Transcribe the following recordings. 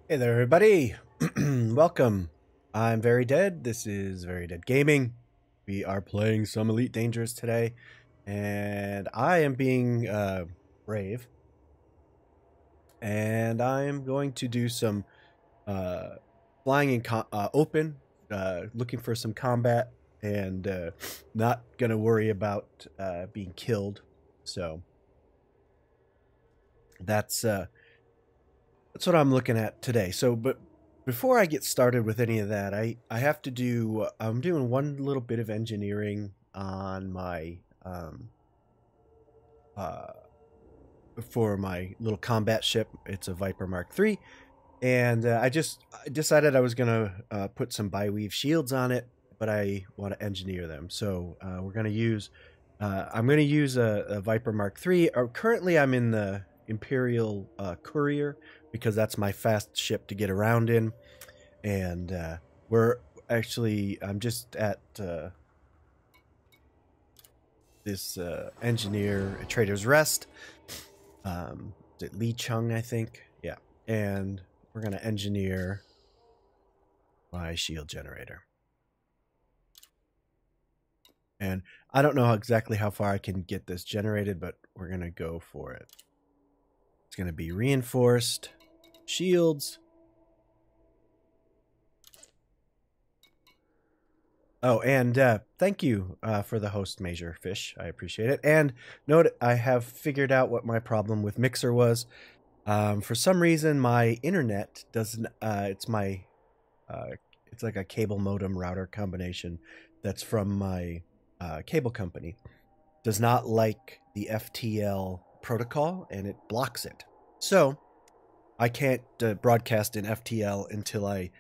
Hey there, everybody. Welcome. I'm Very Dead. This is Very Dead Gaming. We are playing some Elite Dangerous today, and I am being brave, and I am going to do some uh, flying in open, looking for some combat, and not gonna worry about being killed. So that's uh, that's what I'm looking at today. So, but before I get started with any of that, I have to do. I'm doing one little bit of engineering on my uh for my little combat ship. It's a Viper Mark III, and I decided I was gonna put some bi-weave shields on it, but I want to engineer them. So we're gonna use. I'm gonna use a Viper Mark III. Currently, I'm in the Imperial Courier because that's my fast ship to get around in, and we're actually I'm just at this engineer at Trader's Rest. Is it Lee Chung, I think? Yeah, and we're gonna engineer my shield generator. And I don't know exactly how far I can get this generated, but we're gonna go for it. It's gonna be reinforced shields. Oh, and thank you for the host, Major Fish. I appreciate it. And note, I have figured out what my problem with Mixer was. For some reason, my internet doesn't. Uh, it's like a cable modem router combination that's from my cable company. Does not like the FTL protocol, and it blocks it. So I can't broadcast in FTL until I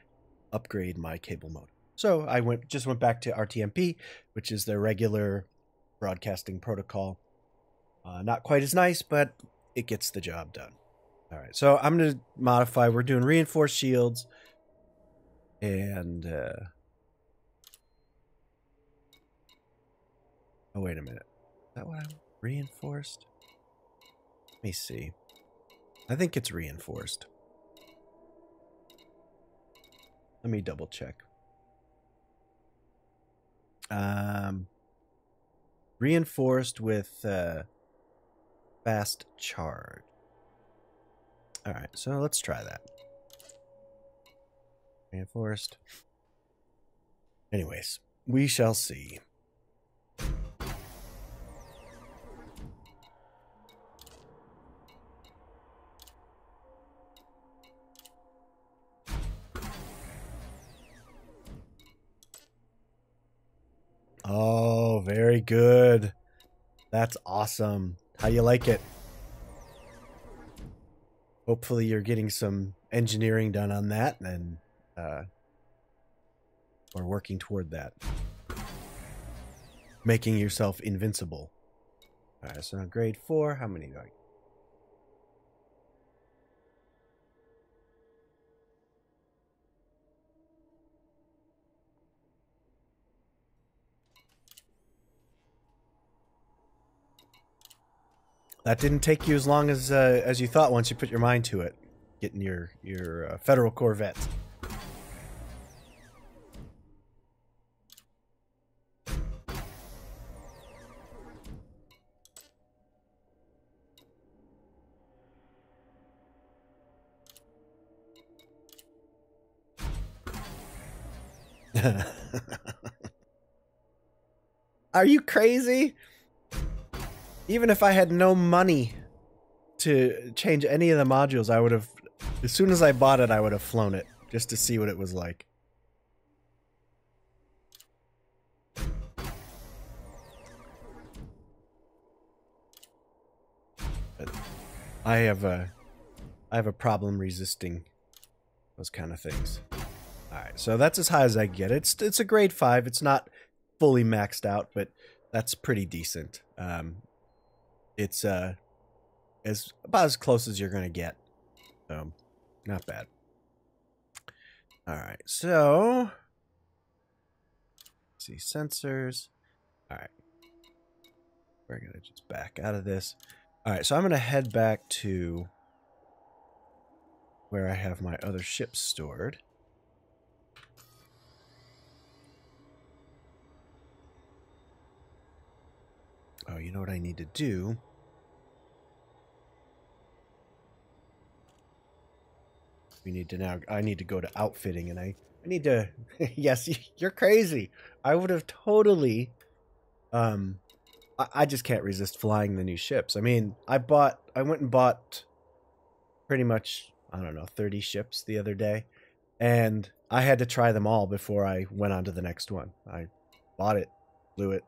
upgrade my cable modem. So I just went back to RTMP, which is their regular broadcasting protocol. Not quite as nice, but it gets the job done. All right, so I'm going to modify. We're doing reinforced shields, and oh, wait a minute. Is that what I'm reinforced? Let me see. I think it's reinforced. Let me double check. Reinforced with fast charge. All right, so let's try that. Reinforced. Anyways, we shall see. Oh, very good. That's awesome. How you like it? Hopefully you're getting some engineering done on that, and we're working toward that. Making yourself invincible. All right, so grade 4, how many do I? That didn't take you as long as you thought once you put your mind to it, getting your federal Corvettes. Are you crazy? Even if I had no money to change any of the modules, I would have, as soon as I bought it, I would have flown it just to see what it was like. But I have a problem resisting those kind of things. All right, so that's as high as I get. It's a grade 5. It's not fully maxed out, but that's pretty decent. It's about as close as you're gonna get. So, not bad. All right, so let's see sensors. All right, we're gonna just back out of this. All right, so I'm gonna head back to where I have my other ships stored. Oh, you know what I need to do? We need to now, I need to go to outfitting, and I need to, yes, you're crazy. I would have totally, I just can't resist flying the new ships. I mean, I went and bought pretty much, I don't know, 30 ships the other day, and I had to try them all before I went on to the next one. I bought it, flew it.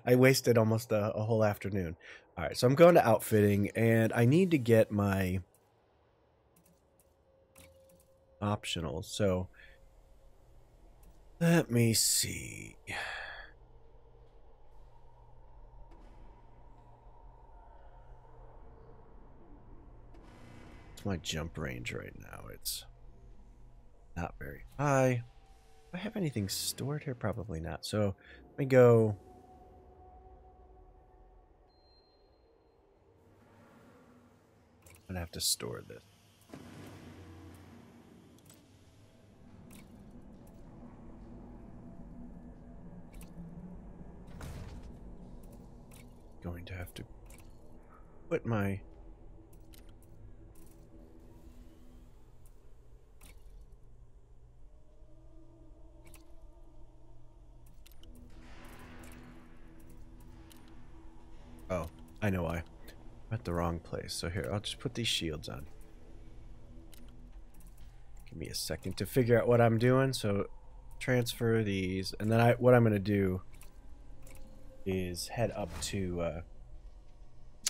I wasted almost a whole afternoon. All right, so I'm going to outfitting, and I need to get my optional. So let me see. What's my jump range right now? It's not very high. Do I have anything stored here? Probably not. So let me go. I'm gonna have to store this. Going to have to put my oh, I know why. I'm at the wrong place. So here, I'll just put these shields on. Give me a second to figure out what I'm doing. So transfer these, and then what I'm going to do is head up to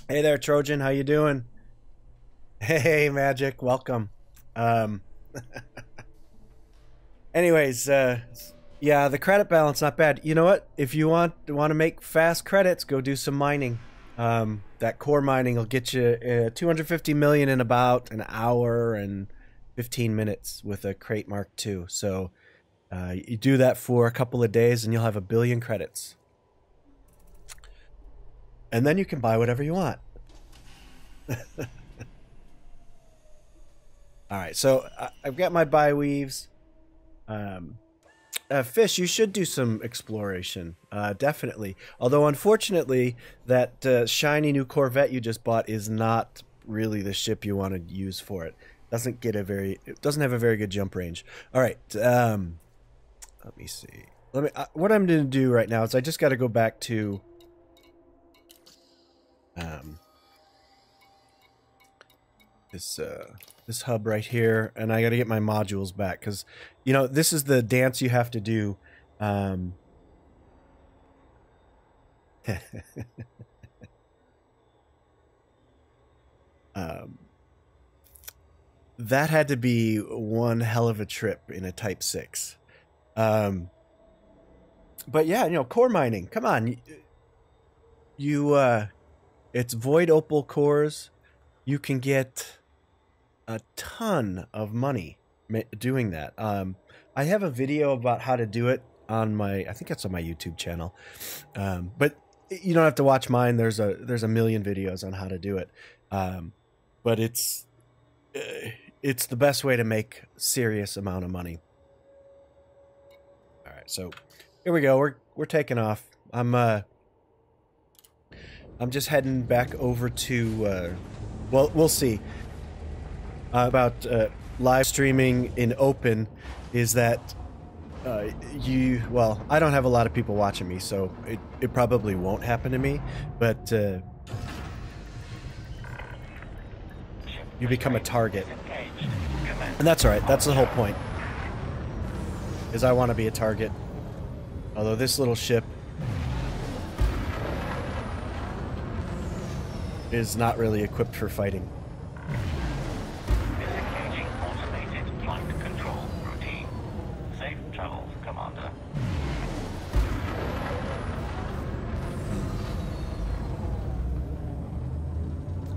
hey there, Trojan, how you doing? Hey, Magic, welcome. Anyways, yeah, the credit balance not bad. You know what, if you want to make fast credits, go do some mining. That core mining will get you 250 million in about an hour and 15 minutes with a Crate Mark II. So you do that for a couple of days and you'll have 1 billion credits. And then you can buy whatever you want. Alright, so I've got my bi-weaves. Fish, you should do some exploration. Definitely. Although, unfortunately, that shiny new Corvette you just bought is not really the ship you want to use for it. It doesn't have a very good jump range. Alright, let me see. What I'm going to do right now is I just got to go back to this hub right here, and I got to get my modules back because, you know, this is the dance you have to do. That had to be one hell of a trip in a Type 6. But yeah, you know, core mining. Come on, it's void opal cores. You can get a ton of money doing that. I have a video about how to do it on I think that's on my YouTube channel. But you don't have to watch mine. There's a million videos on how to do it. But it's the best way to make serious amount of money. All right, so here we go. We're taking off. I'm just heading back over to well, we'll see. About live streaming in open is that well, I don't have a lot of people watching me, so it probably won't happen to me, but you become a target. And that's alright, that's the whole point. Is I want to be a target. Although this little ship is not really equipped for fighting. Disengaging automated flight control routine. Safe travels, Commander.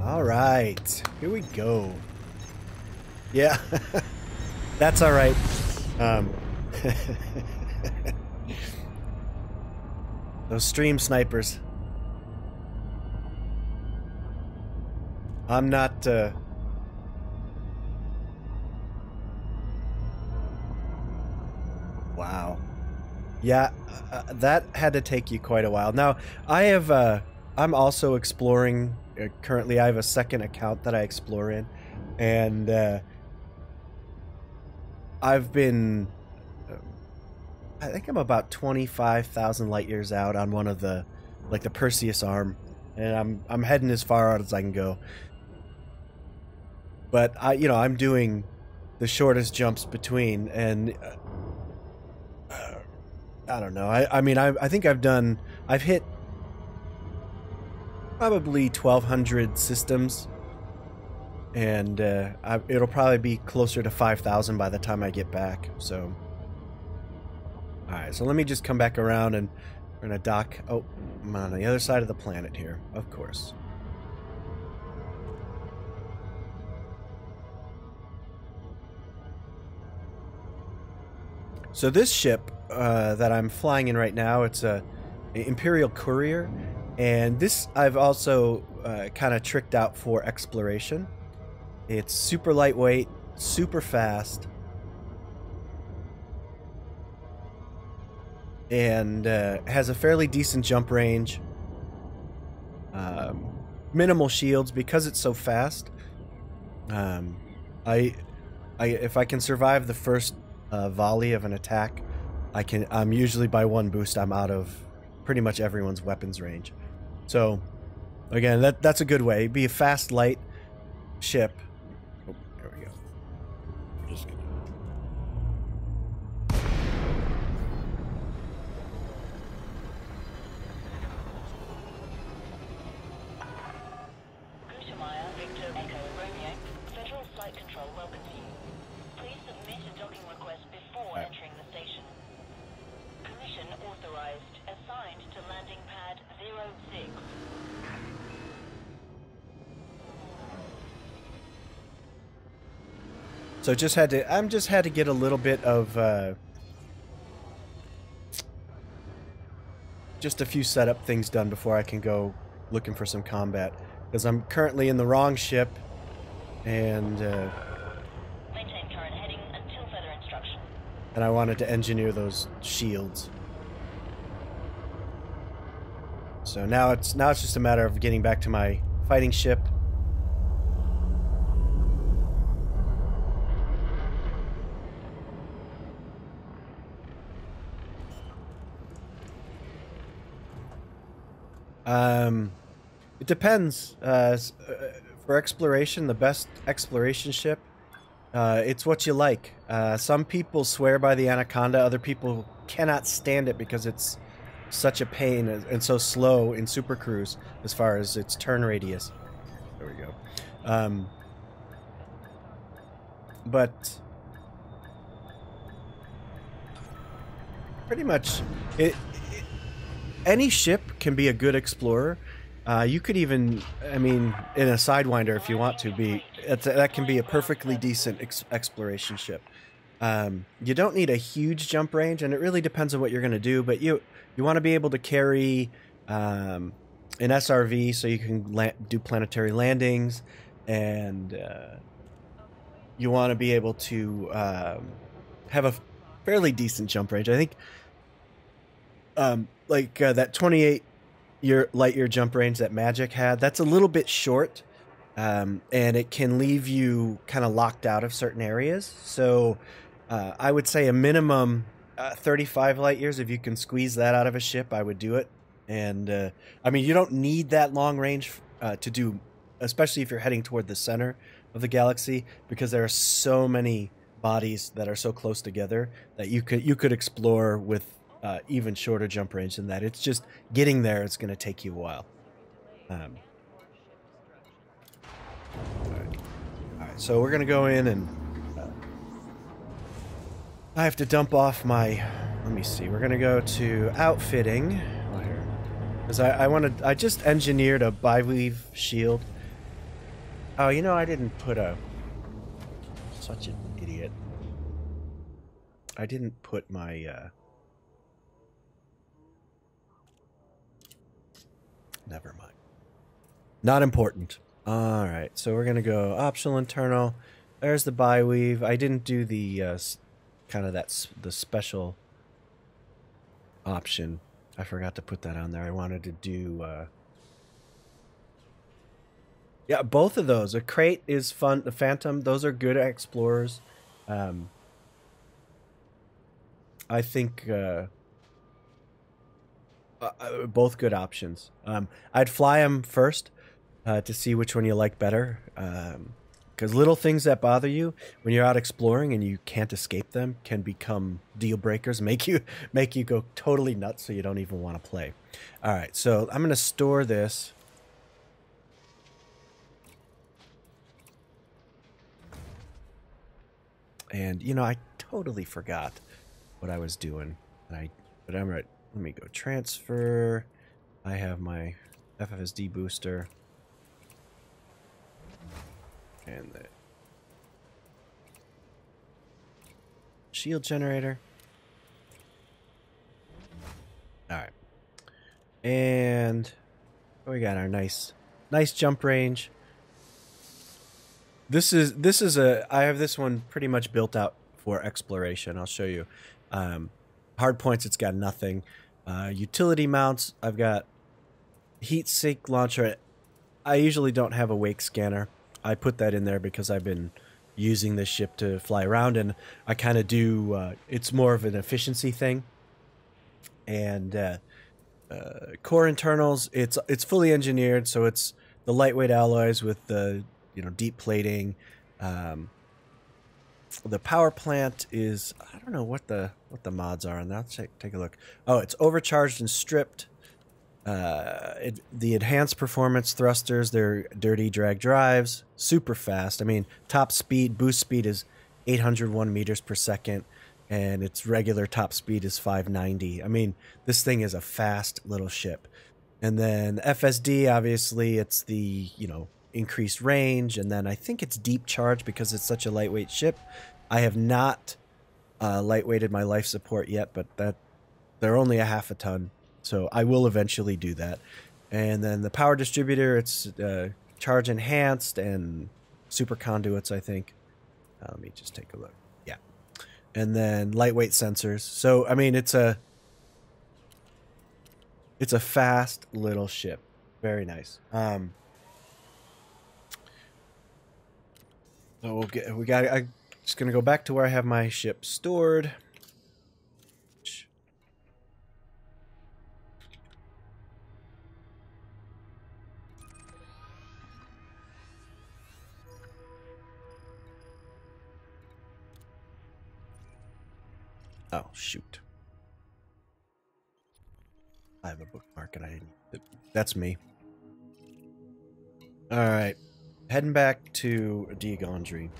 All right, here we go. Yeah, that's all right. Those stream snipers. I'm not Yeah, that had to take you quite a while. Now, I have, I'm also exploring, currently I have a second account that I explore in, and I've been, I think I'm about 25,000 light years out on one of the, like the Perseus arm, and I'm heading as far out as I can go. But I'm doing the shortest jumps between, and I don't know. I mean, I think I've hit probably 1,200 systems, and it'll probably be closer to 5,000 by the time I get back. So, all right. So let me just come back around, and we're gonna dock. Oh, I'm on the other side of the planet here, of course. So this ship that I'm flying in right now, it's a Imperial Courier, and this I've also kind of tricked out for exploration. It's super lightweight, super fast, and has a fairly decent jump range. Minimal shields because it's so fast. If I can survive the first volley of an attack, I'm usually by one boost I'm out of pretty much everyone's weapons range. So again, that's a good way. Be a fast, light ship. Oh, there we go. I'm just gonna... Gutermeyer, Victor Echo Romeo. Federal Flight Control welcomes you. Please submit a docking request before entering the station. Permission authorized. Assigned to landing pad 06. So I'm just had to get a little bit of just a few setup things done before I can go looking for some combat, because I'm currently in the wrong ship, and Maintain current heading until further instruction. and I wanted to engineer those shields. So now it's just a matter of getting back to my fighting ship. It depends. For exploration, the best exploration ship, it's what you like. Some people swear by the Anaconda, other people cannot stand it because it's such a pain and so slow in Super Cruise as far as its turn radius. There we go. But pretty much any ship can be a good explorer. You could even, I mean, in a Sidewinder, if you want to be, that can be a perfectly decent exploration ship. You don't need a huge jump range, and it really depends on what you're going to do. But you want to be able to carry an SRV so you can do planetary landings, and you want to be able to have a fairly decent jump range. I think that 28 light year jump range that Magic had, that's a little bit short, and it can leave you kind of locked out of certain areas. So I would say a minimum 35 light years. If you can squeeze that out of a ship, I would do it. And I mean, you don't need that long range to do, especially if you're heading toward the center of the galaxy, because there are so many bodies that are so close together that you could explore with even shorter jump range than that. It's just getting there. It's going to take you a while. All right, so we're going to go in, and I have to dump off my, let me see, we're going to go to outfitting, because I just engineered a biweave shield. Oh, I didn't put such an idiot. I didn't put my, never mind. Not important. All right, so we're gonna go optional internal. There's the biweave. I didn't do the kind of the special option. I forgot to put that on there. I wanted to do yeah, both of those. A crate is fun. The Phantom, those are good explorers. I think both good options. I'd fly them first to see which one you like better. Because little things that bother you when you're out exploring and you can't escape them can become deal breakers, make you go totally nuts, so you don't even want to play. All right, so I'm gonna store this. And you know, I totally forgot what I was doing. But I'm right. Let me go transfer. I have my FFSD booster. And the shield generator. Alright. And we got our nice jump range. This is I have this one pretty much built out for exploration. I'll show you. Hard points, it's got nothing. Utility mounts, I've got heat sink launcher. I usually don't have a wake scanner. I put that in there because I've been using this ship to fly around, and I kind of do, it's more of an efficiency thing. And core internals, it's fully engineered, so it's the lightweight alloys with the deep plating. The power plant is, I don't know what the mods are on that. Let's take a look. Oh, it's overcharged and stripped. The enhanced performance thrusters, they're dirty drag drives, super fast. I mean, top speed, boost speed is 801 meters per second, and its regular top speed is 590. I mean, this thing is a fast little ship. And then FSD, obviously, it's the, increased range, and then I think it's deep charge because it's such a lightweight ship. I have not lightweighted my life support yet, but they're only a half a ton, so I will eventually do that. And then the power distributor, it's charge enhanced and super conduits, I think. Let me just take a look. Yeah. And then lightweight sensors. So I mean, it's a fast little ship. Very nice. So I'm just gonna go back to where I have my ship stored. Oh shoot! I have a bookmark and I didn't. That's me. All right. Heading back to Diagondry.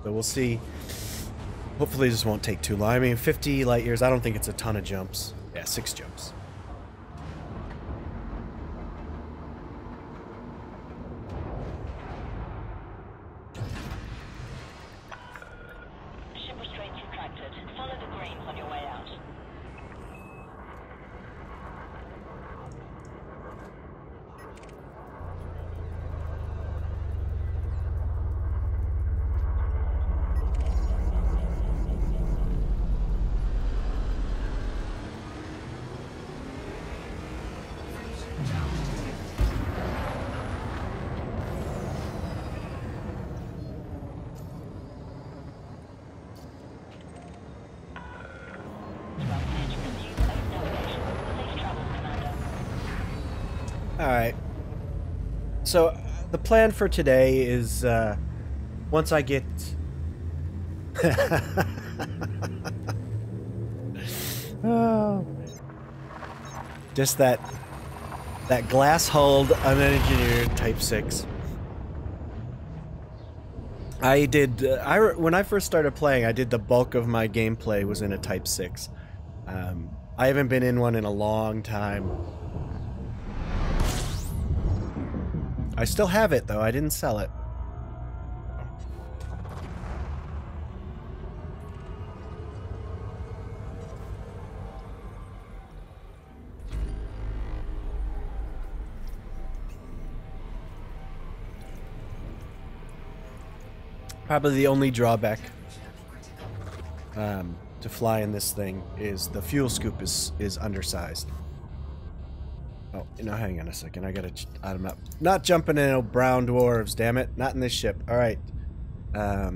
So we'll see. Hopefully this won't take too long. I mean, 50 light years, I don't think it's a ton of jumps. Yeah, 6 jumps. Ship restraints retracted. Follow the greens on your way out. Alright. So, the plan for today is, once I get... oh. Just that glass-hulled, unengineered Type 6. I did... when I first started playing, I did the bulk of my gameplay was in a Type 6. I haven't been in one in a long time. I still have it, though. I didn't sell it. Probably the only drawback. to fly in this thing is the fuel scoop is undersized. Oh, hang on a second. I gotta. I'm not jumping in no brown dwarves. Damn it! Not in this ship. All right. Let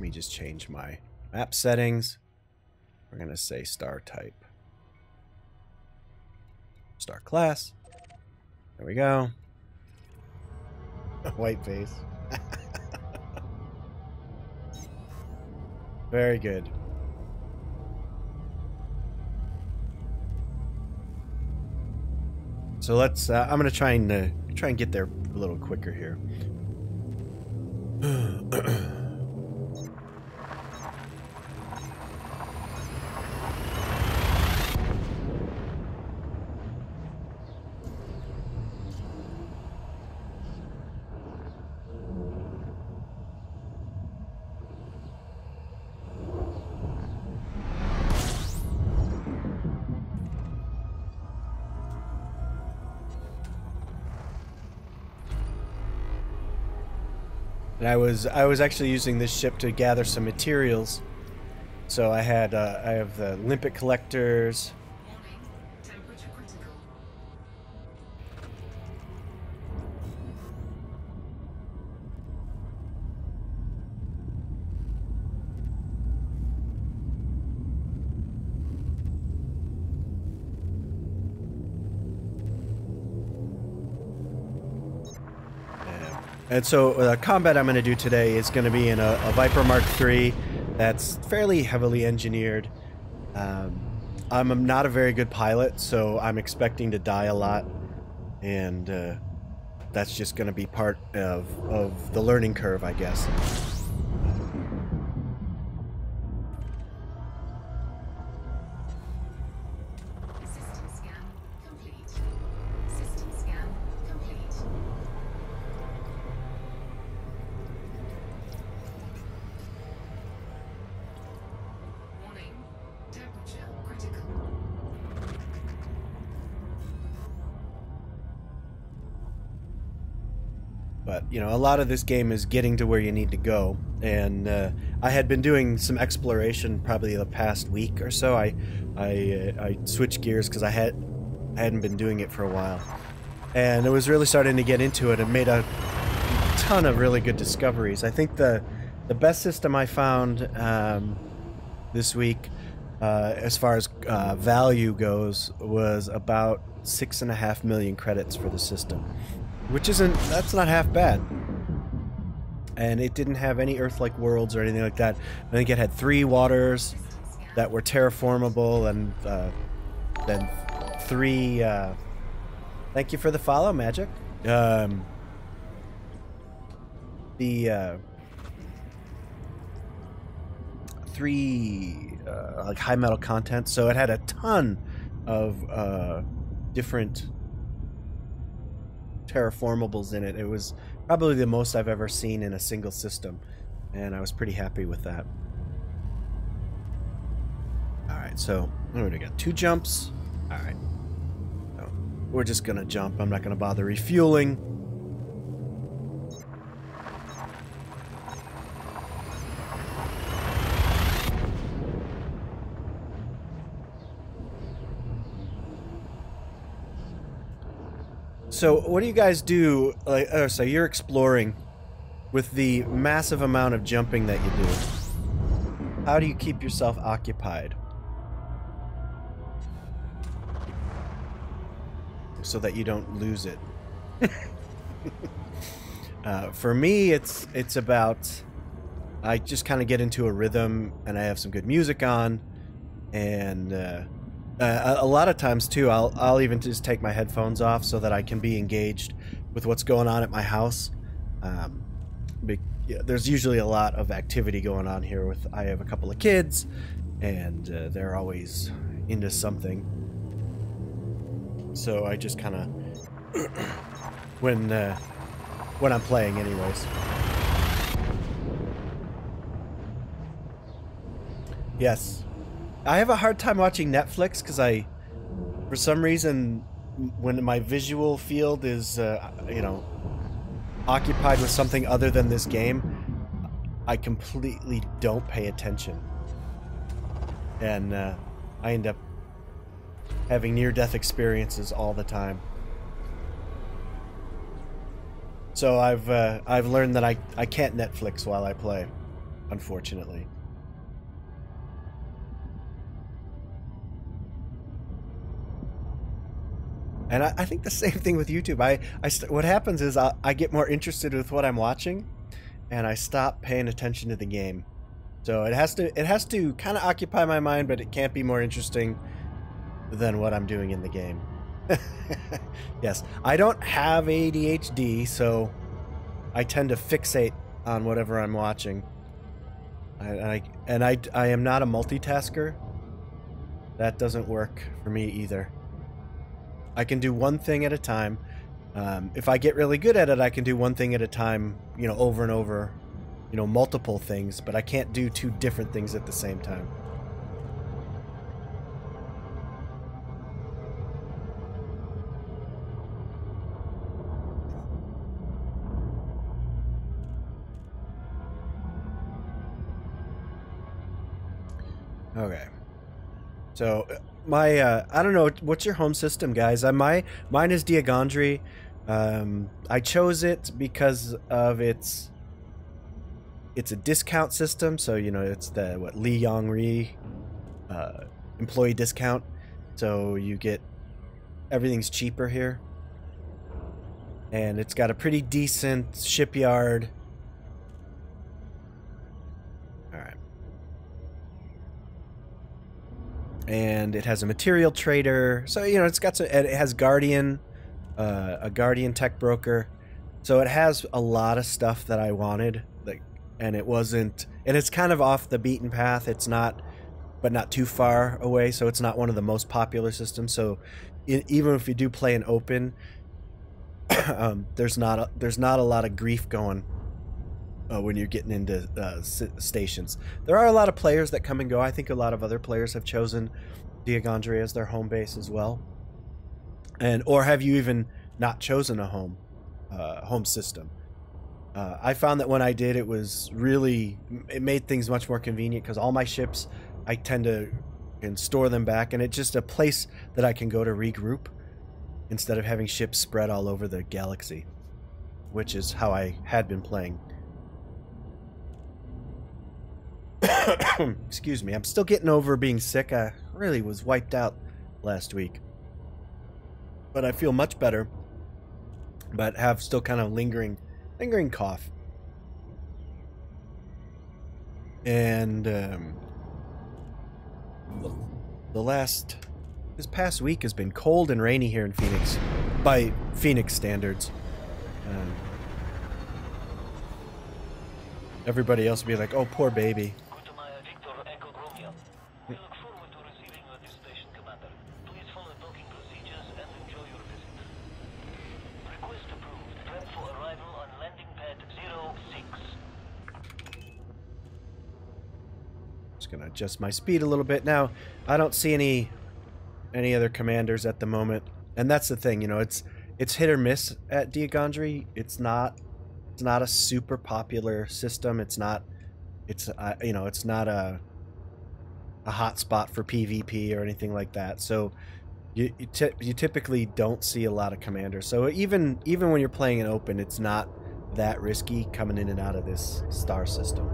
me just change my map settings. We're gonna say star type, star class. There we go. White face. Very good. So let's. I'm gonna try and get there a little quicker here. And I was actually using this ship to gather some materials. So I have the limpet collectors. Warning, temperature critical. And so the combat I'm going to do today is going to be in a Viper Mark III that's fairly heavily engineered. I'm not a very good pilot, so I'm expecting to die a lot. And that's just going to be part of the learning curve, I guess. System scan complete. System scan complete. Warning, temperature critical. But, a lot of this game is getting to where you need to go. And I had been doing some exploration probably the past week or so. I switched gears because I hadn't been doing it for a while. And it was really starting to get into it and made a ton of really good discoveries. I think the best system I found this week, as far as value goes, was about 6.5 million credits for the system. That's not half bad. And it didn't have any Earth-like worlds or anything like that. I think it had 3 waters that were terraformable, and then 3... thank you for the follow, Magic. The 3 like high metal content, so it had a ton of different terraformables in it. It was probably the most I've ever seen in a single system, and I was pretty happy with that. Alright, so we got 2 jumps. Alright. So we're just gonna jump. I'm not gonna bother refueling. So what do you guys do? So you're exploring with the massive amount of jumping that you do. How do you keep yourself occupied so that you don't lose it? For me, it's about, I just kind of get into a rhythm, and I have some good music on, and a lot of times too, I'll even just take my headphones off so that I can be engaged with what's going on at my house. There's usually a lot of activity going on here. I have a couple of kids, and they're always into something. So I just kind of when I'm playing, anyways. Yes. I have a hard time watching Netflix because for some reason, when my visual field is, occupied with something other than this game, I completely don't pay attention. and I end up having near-death experiences all the time. So I've learned that I can't Netflix while I play, unfortunately. And I think the same thing with YouTube. What happens is I get more interested with what I'm watching, and I stop paying attention to the game. So it has to kind of occupy my mind, but it can't be more interesting than what I'm doing in the game. Yes, I don't have ADHD, so I tend to fixate on whatever I'm watching. I am not a multitasker. That doesn't work for me either. I can do one thing at a time. If I get really good at it, I can do one thing at a time, over and over, multiple things, but I can't do two different things at the same time. Okay. So my I don't know, what's your home system, guys? Mine is Diagondry. I chose it because of it's a discount system, so it's the Li Yongri employee discount, so you get everything's cheaper here, and it's got a pretty decent shipyard. And it has a material trader, so it's got it has Guardian, a Guardian tech broker, so it has a lot of stuff that I wanted, and it's kind of off the beaten path. It's not, but not too far away, so it's not one of the most popular systems. So even if you do play an open, there's not a lot of grief going when you're getting into stations. There are a lot of players that come and go. I think a lot of other players have chosen Diagondry as their home base as well. Or have you even not chosen a home system? I found that when I did, it made things much more convenient, because all my ships, I tend to store them back, and it's just a place that I can go to regroup instead of having ships spread all over the galaxy, which is how I had been playing. Excuse me, I'm still getting over being sick. I really was wiped out last week, but I feel much better, but have still kind of lingering cough. And this past week has been cold and rainy here in Phoenix, by Phoenix standards. Everybody else will be like, "Oh, poor baby." We look forward to receiving you at this station, Commander. Please follow docking procedures and enjoy your visit. Request approved. Prep for arrival on landing pad 06. Just gonna adjust my speed a little bit. Now, I don't see any other commanders at the moment, and that's the thing. It's hit or miss at Diagondry. It's not a super popular system. It's not a hot spot for PvP or anything like that. So you typically don't see a lot of commanders. So even when you're playing an open, it's not that risky coming in and out of this star system.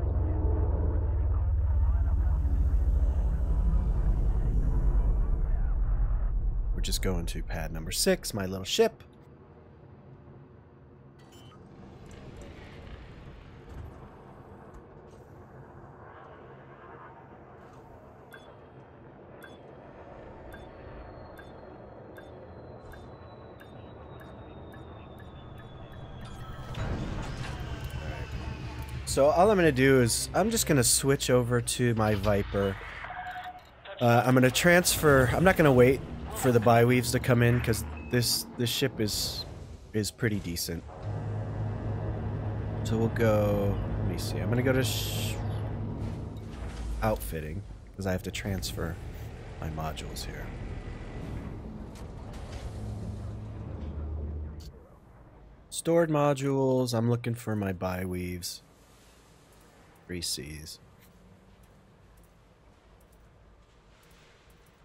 We're just going to pad number 6, my little ship. So all I'm going to do is I'm just going to switch over to my Viper. I'm going to transfer. I'm not going to wait for the bi-weaves to come in, because this ship is pretty decent. So we'll go. Let me see. I'm going to go to outfitting, because I have to transfer my modules here. Stored modules. I'm looking for my bi-weaves. 3 Cs.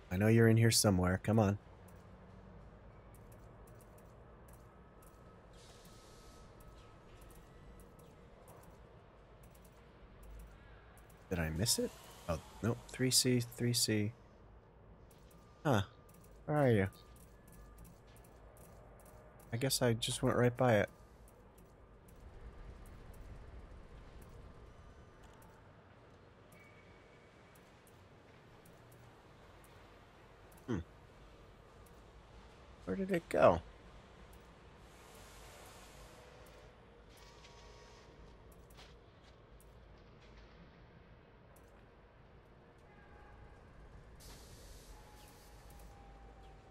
I know you're in here somewhere. Come on. Did I miss it? Oh, no. 3C, 3C. Huh. Where are you? I guess I just went right by it. Where did it go?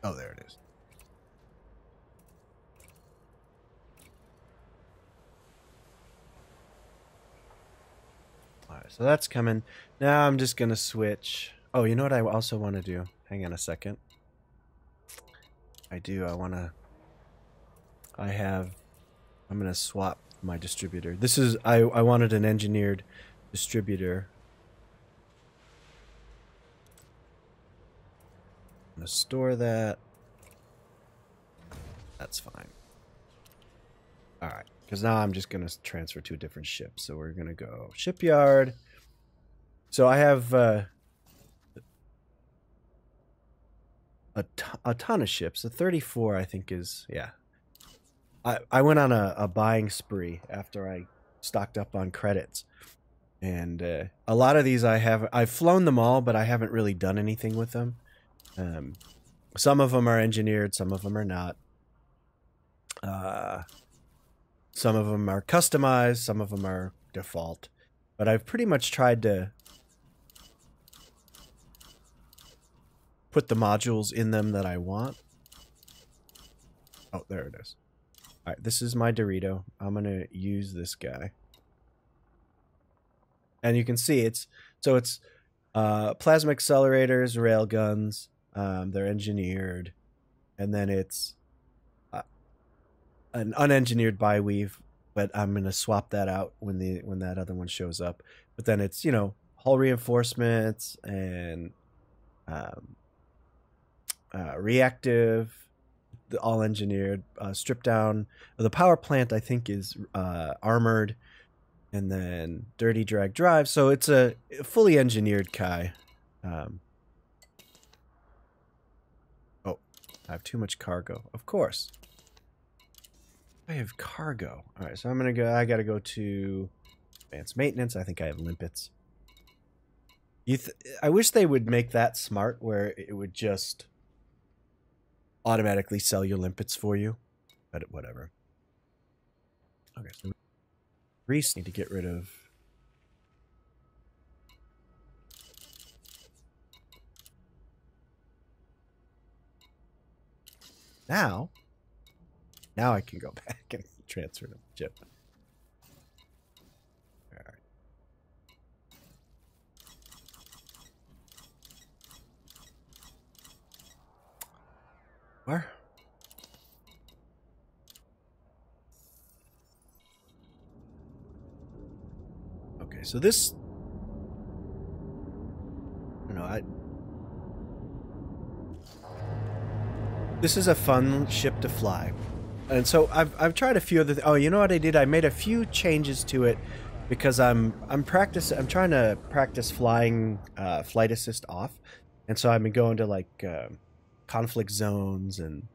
Oh, there it is. Alright, so that's coming. Now I'm just gonna switch. Oh, you know what I also want to do? Hang on a second. I'm gonna swap my distributor. This is, I wanted an engineered distributor. I'm gonna store that. That's fine. Alright, because now I'm just gonna transfer to a different ship. So we're gonna go shipyard. So I have a ton of ships. The 34, I think, is, yeah. I went on a buying spree after I stocked up on credits. And a lot of these I've flown them all, but I haven't really done anything with them. Some of them are engineered, some of them are not. Some of them are customized, some of them are default. But I've pretty much tried to put the modules in them that I want. Oh, there it is. All right, this is my Dorito. I'm going to use this guy. And you can see it's plasma accelerators, rail guns. They're engineered. And then it's an unengineered bi-weave, but I'm going to swap that out when that other one shows up. But then it's, you know, hull reinforcements and reactive, all engineered, stripped down. The power plant, I think, is armored, and then dirty drag drive. So it's a fully engineered Kai. Oh, I have too much cargo. Of course. I have cargo. All right, so I'm gonna go. I gotta go to advanced maintenance. I think I have limpets. I wish they would make that smart, where it would just automatically sell your limpets for you, but whatever. Okay, so Reese need to get rid of. Now I can go back and transfer the chip. All right. Where? Okay, so this. This is a fun ship to fly, and so I've tried a few other. Oh, you know what I did? I made a few changes to it because I'm trying to practice flying flight assist off, and so I've been going to like conflict zones and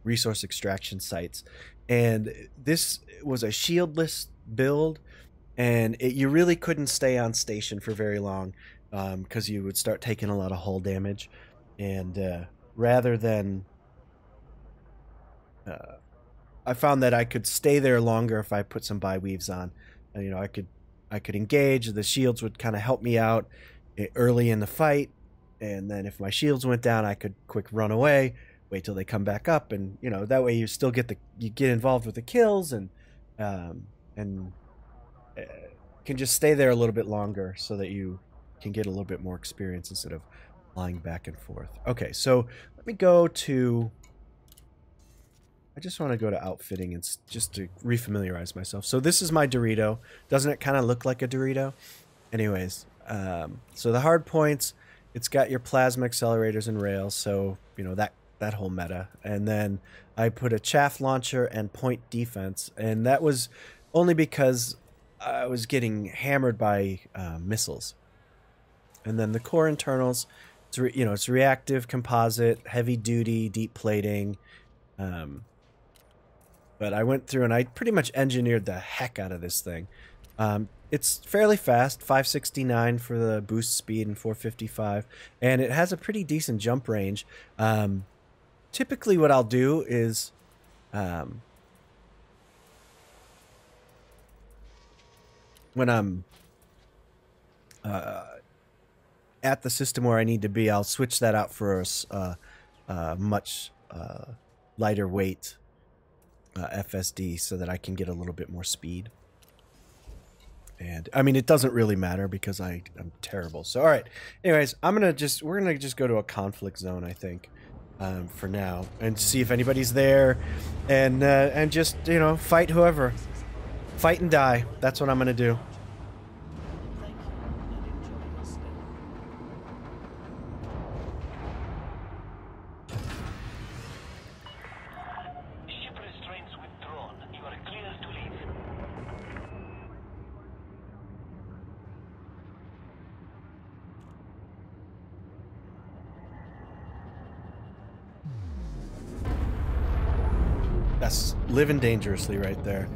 resource extraction sites, and this was a shieldless build, and you really couldn't stay on station for very long because you would start taking a lot of hull damage. And rather than, I found that I could stay there longer if I put some bi-weaves on. And, you know, I could engage. The shields would kind of help me out early in the fight, and then if my shields went down, I could quick run away, wait till they come back up, and you know that way you still get involved with the kills and can just stay there a little bit longer so that you can get a little bit more experience instead of flying back and forth. Okay, so let me go to. I just want to go to outfitting and just to refamiliarize myself. So this is my Dorito. Doesn't it kind of look like a Dorito? Anyways, So the hard points, it's got your plasma accelerators and rails, so you know that whole meta. And then I put a chaff launcher and point defense, and that was only because I was getting hammered by missiles. And then the core internals, it's reactive, composite, heavy duty, deep plating. But I went through and I pretty much engineered the heck out of this thing. It's fairly fast, 569 for the boost speed and 455, and it has a pretty decent jump range. Typically what I'll do is when I'm at the system where I need to be, I'll switch that out for a much lighter weight FSD so that I can get a little bit more speed. And I mean, it doesn't really matter because I'm terrible. So, all right. Anyways, we're gonna just go to a conflict zone, I think, for now, and see if anybody's there, and just fight whoever, fight and die. That's what I'm gonna do. Thank you and enjoy your stay. Ship restraints withdrawn. You are clear to leave. That's living dangerously right there.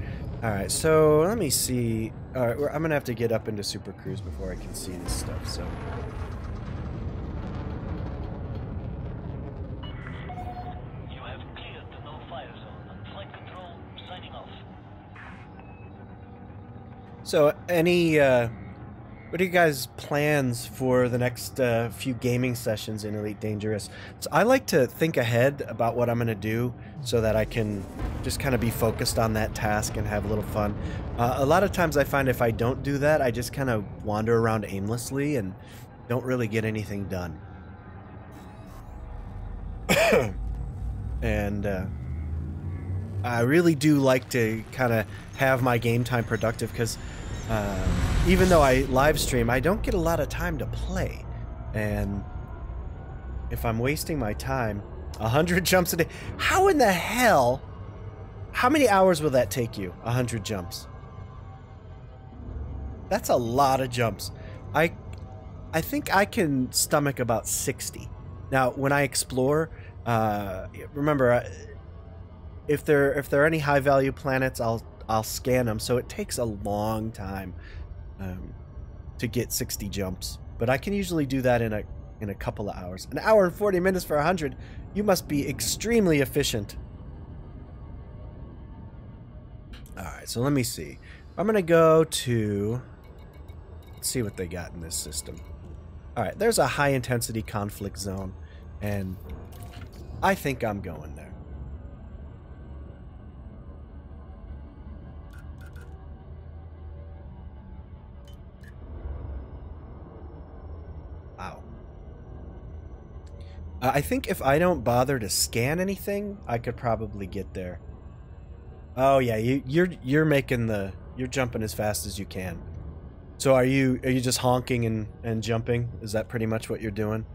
All right, so let me see. All right, I'm gonna have to get up into Super Cruise before I can see this stuff. So. You have cleared the no-fire zone. Flight control signing off. So, what are you guys' plans for the next few gaming sessions in Elite Dangerous? So I like to think ahead about what I'm going to do so that I can just kind of be focused on that task and have a little fun. A lot of times I find if I don't do that, I just kind of wander around aimlessly and don't really get anything done. And I really do like to kind of have my game time productive because even though I live stream, I don't get a lot of time to play. And if I'm wasting my time, 100 jumps a day, how in the hell, how many hours will that take you? 100 jumps. That's a lot of jumps. I think I can stomach about 60. Now, when I explore, remember, if there are any high value planets, I'll scan them, so it takes a long time to get 60 jumps. But I can usually do that in a couple of hours. An hour and 40 minutes for 100. You must be extremely efficient. All right, so let me see. I'm gonna go to. Let's see what they got in this system. All right, there's a high intensity conflict zone, and I think I'm going there. Wow. I think if I don't bother to scan anything, I could probably get there. Oh yeah, you're jumping as fast as you can. So are you just honking and jumping? Is that pretty much what you're doing?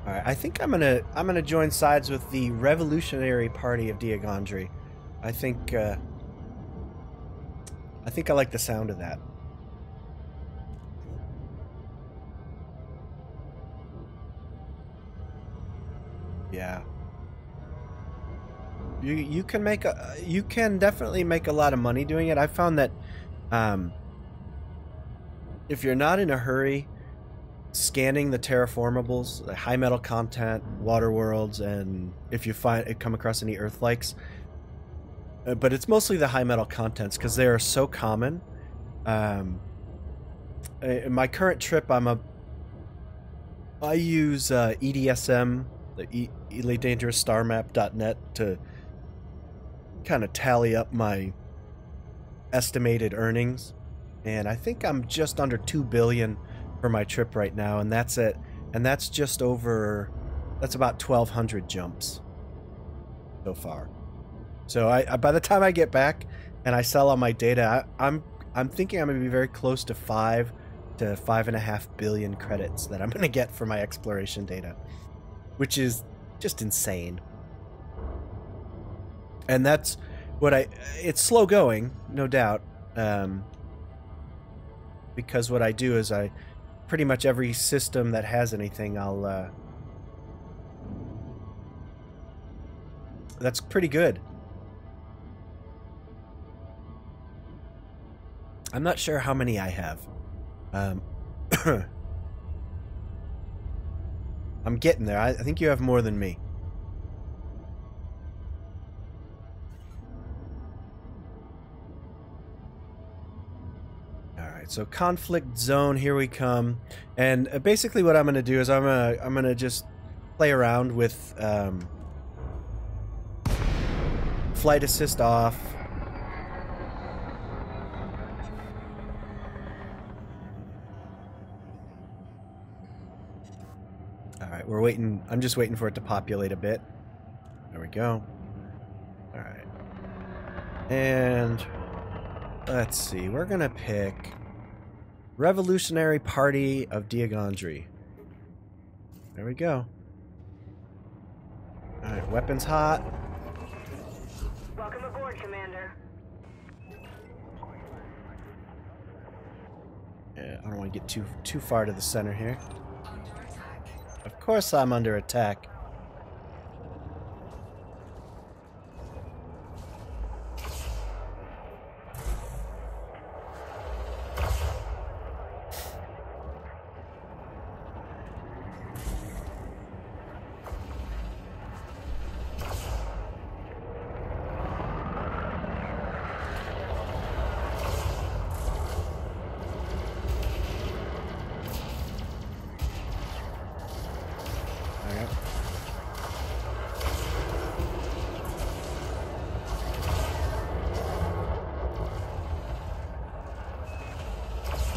Alright, I think I'm gonna join sides with the Revolutionary Party of Diagondry. I think I like the sound of that. Yeah. You can definitely make a lot of money doing it. I found that if you're not in a hurry, scanning the terraformables, the high metal content, water worlds, and if you come across any earth likes, but it's mostly the high metal contents because they are so common. In my current trip, I use EDSM, the Elite Dangerous Star Map.net, to kind of tally up my estimated earnings, and I think I'm just under 2 billion for my trip right now, and that's it. And that's just over, that's about 1,200 jumps so far. So I by the time I get back and I sell all my data, I'm thinking I'm going to be very close to 5 to 5.5 billion credits that I'm going to get for my exploration data, which is just insane. And that's what it's slow going, no doubt, because what I do is I pretty much every system that has anything, that's pretty good. I'm not sure how many I have. I'm getting there. I think you have more than me. Alright, so conflict zone, here we come. And basically what I'm going to do is I'm gonna just play around with flight assist off. Alright, we're waiting. I'm just waiting for it to populate a bit. There we go. Alright. And let's see. We're going to pick Revolutionary Party of Diagondry. There we go. Alright, weapons hot. Welcome aboard, Commander. Yeah, I don't want to get too far to the center here. Under attack. Of course I'm under attack.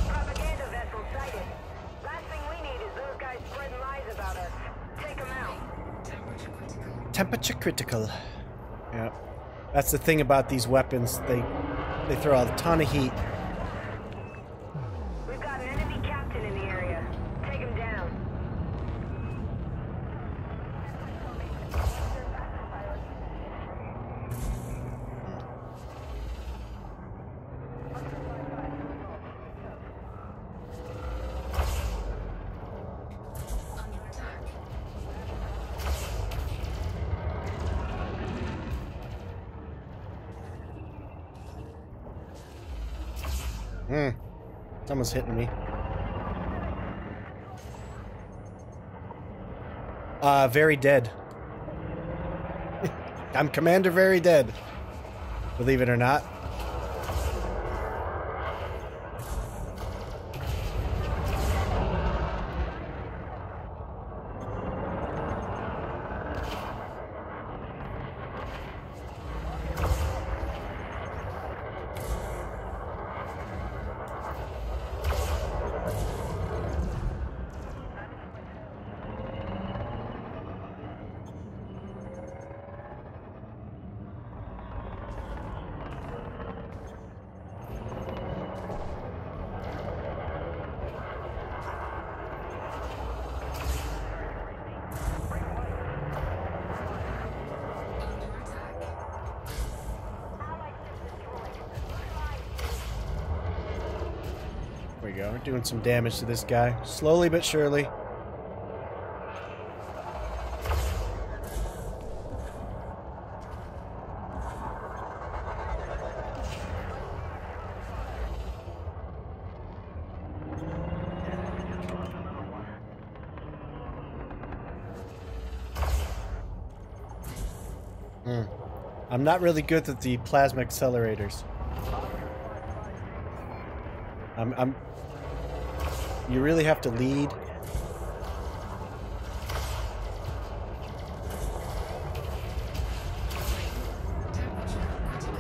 Propaganda vessel sighted. Last thing we need is those guys spreading lies about us. Take them out. Temperature critical. Temperature critical. Yeah. That's the thing about these weapons. They throw out a ton of heat. We've got an enemy captain in the area. Take him down. Under attack. Someone's hitting me. Very dead. I'm Commander Very Dead. Believe it or not. Under attack. There we go. We're doing some damage to this guy. Slowly but surely. I'm not really good at the plasma accelerators. You really have to lead. Temperature critical.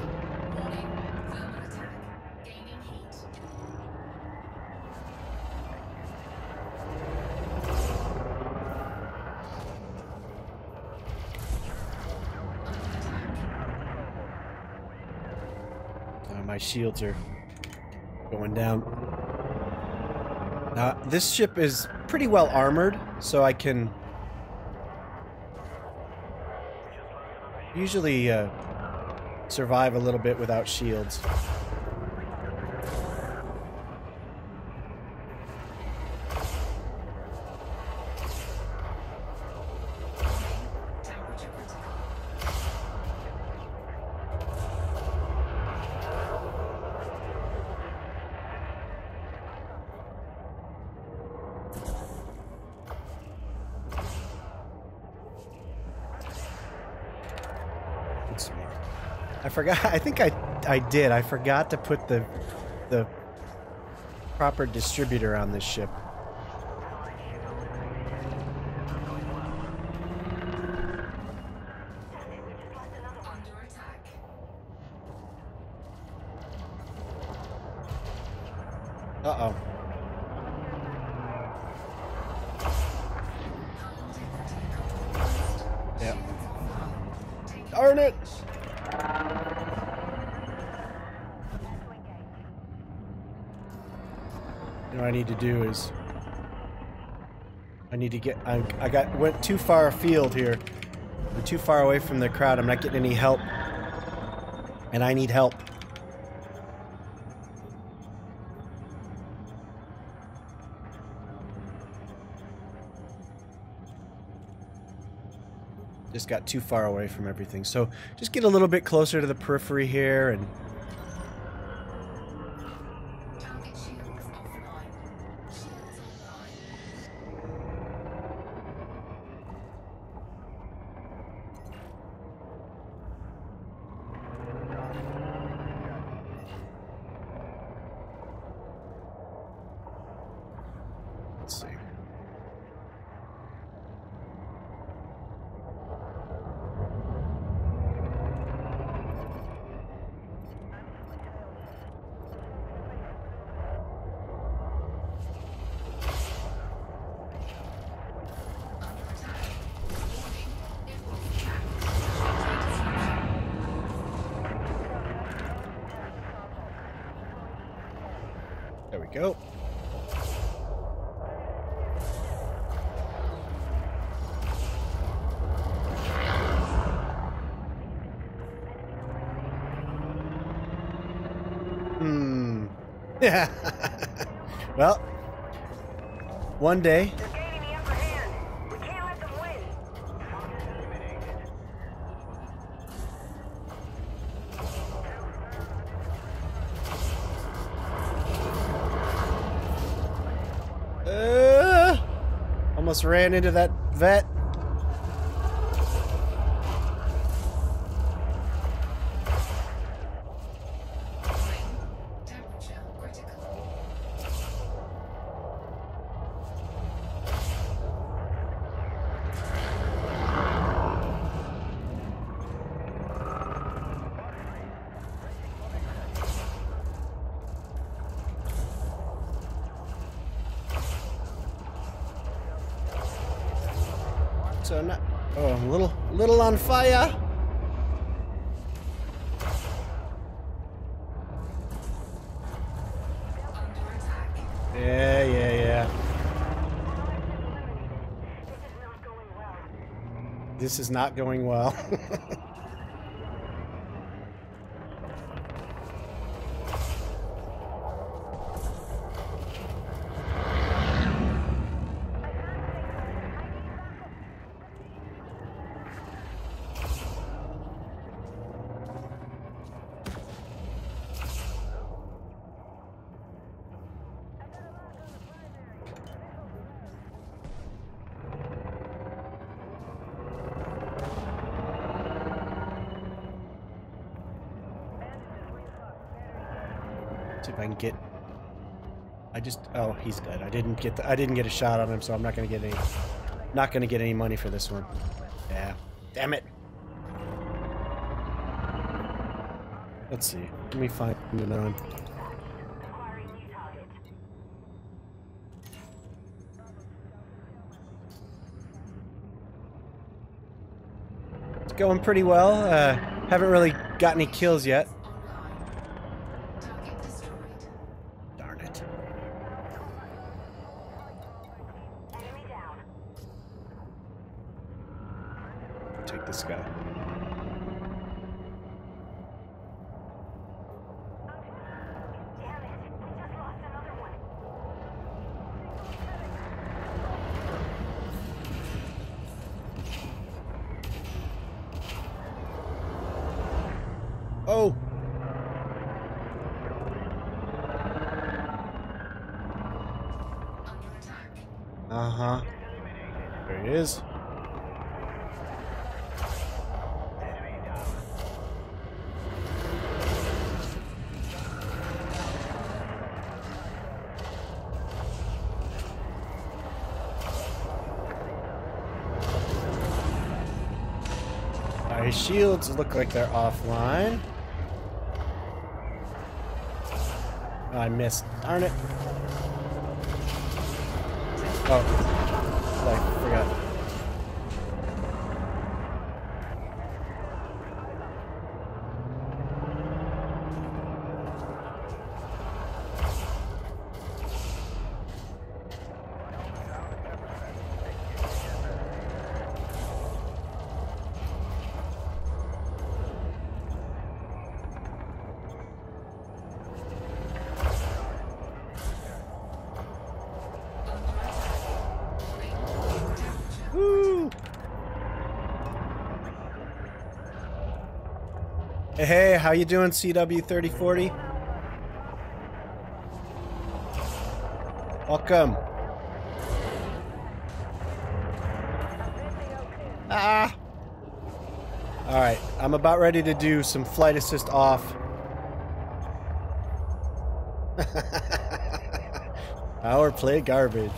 Warning. Thermal attack. my shields are going down. This ship is pretty well armored, so I can usually survive a little bit without shields. Temperature critical. It's smart. I forgot. I think I did. I forgot to put the proper distributor on this ship. Under attack. Uh-oh. Hull integrity compromised. Yep. Shields online. Take Darn it! You know what I need to do is I need to get went too far afield here. I'm too far away from the crowd. I'm not getting any help. And I need help. Just got too far away from everything. So just get a little bit closer to the periphery here and Target shields offline. Shields online. let's see. Under attack. Warning. It will be attacked. There we go. Yeah. Well, one day. They're gaining the upper hand. We can't let them win. Almost ran into that vet. Temperature critical. So not. Oh, I'm a little on fire. Under attack. Yeah. This is not going well. This is not going well. See if I can get. Oh, he's dead. I didn't get a shot on him, so I'm not gonna get any money for this one. Yeah. Damn it. Let's see. Let me find another one. Acquiring new target. It's going pretty well. Haven't really got any kills yet. Online. take this guy. Damn it. We just lost another one. Oh! Under attack. Uh-huh. There he is. His shields look like they're offline. Oh, I missed. Darn it. Oh. I forgot. Woo! Hey, how you doing, CW3040? Welcome. Ah! Alright, I'm about ready to do some flight assist off. Power play garbage.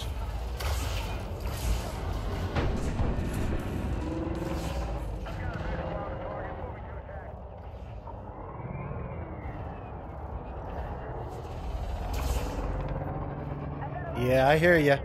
Yeah, I hear ya.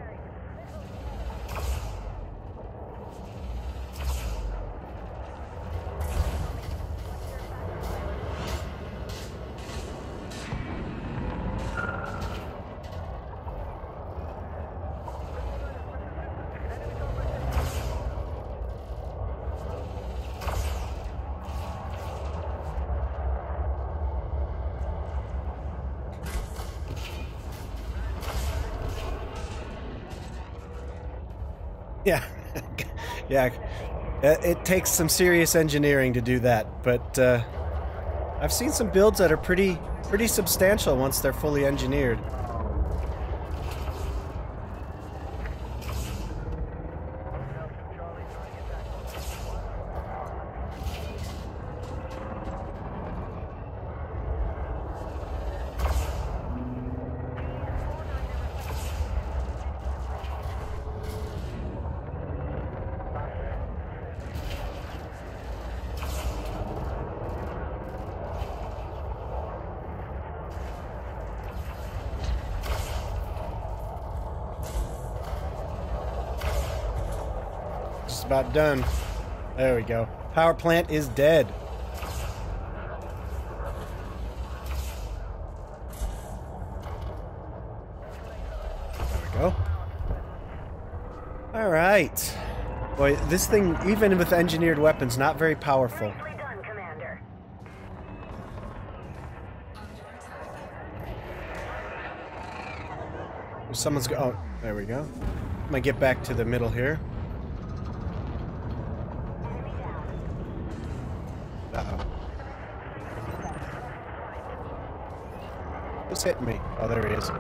Yeah, yeah. It takes some serious engineering to do that, but I've seen some builds that are pretty substantial once they're fully engineered. Just about done. There we go. Power plant is dead. There we go. All right. Boy, this thing, even with engineered weapons, not very powerful. Nicely done, Commander. Someone's go. Oh, there we go. I'm gonna get back to the middle here. Uh-oh. Who's hitting me? Oh, there he is.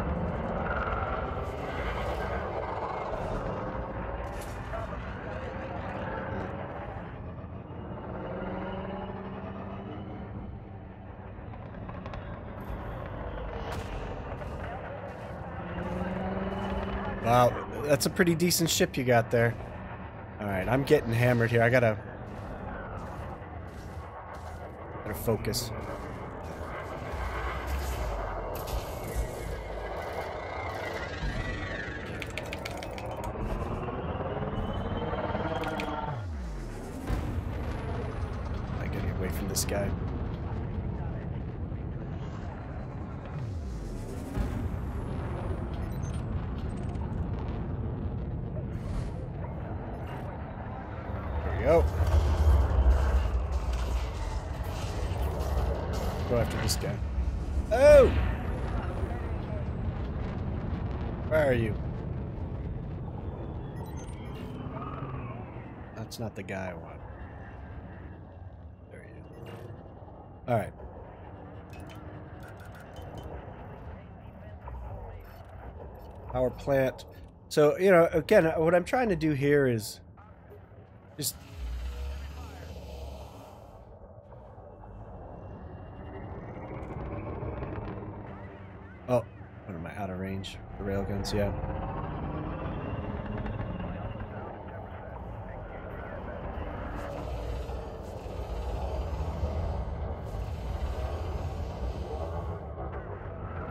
Wow, that's a pretty decent ship you got there. Alright, I'm getting hammered here. I gotta focus. I gotta get away from this guy. There we go. go after this guy. Oh! Where are you? That's not the guy I want. There he is. Alright. Power plant. So, you know, again, what I'm trying to do here is just... Oh, what am I, out of range? The railguns, yeah.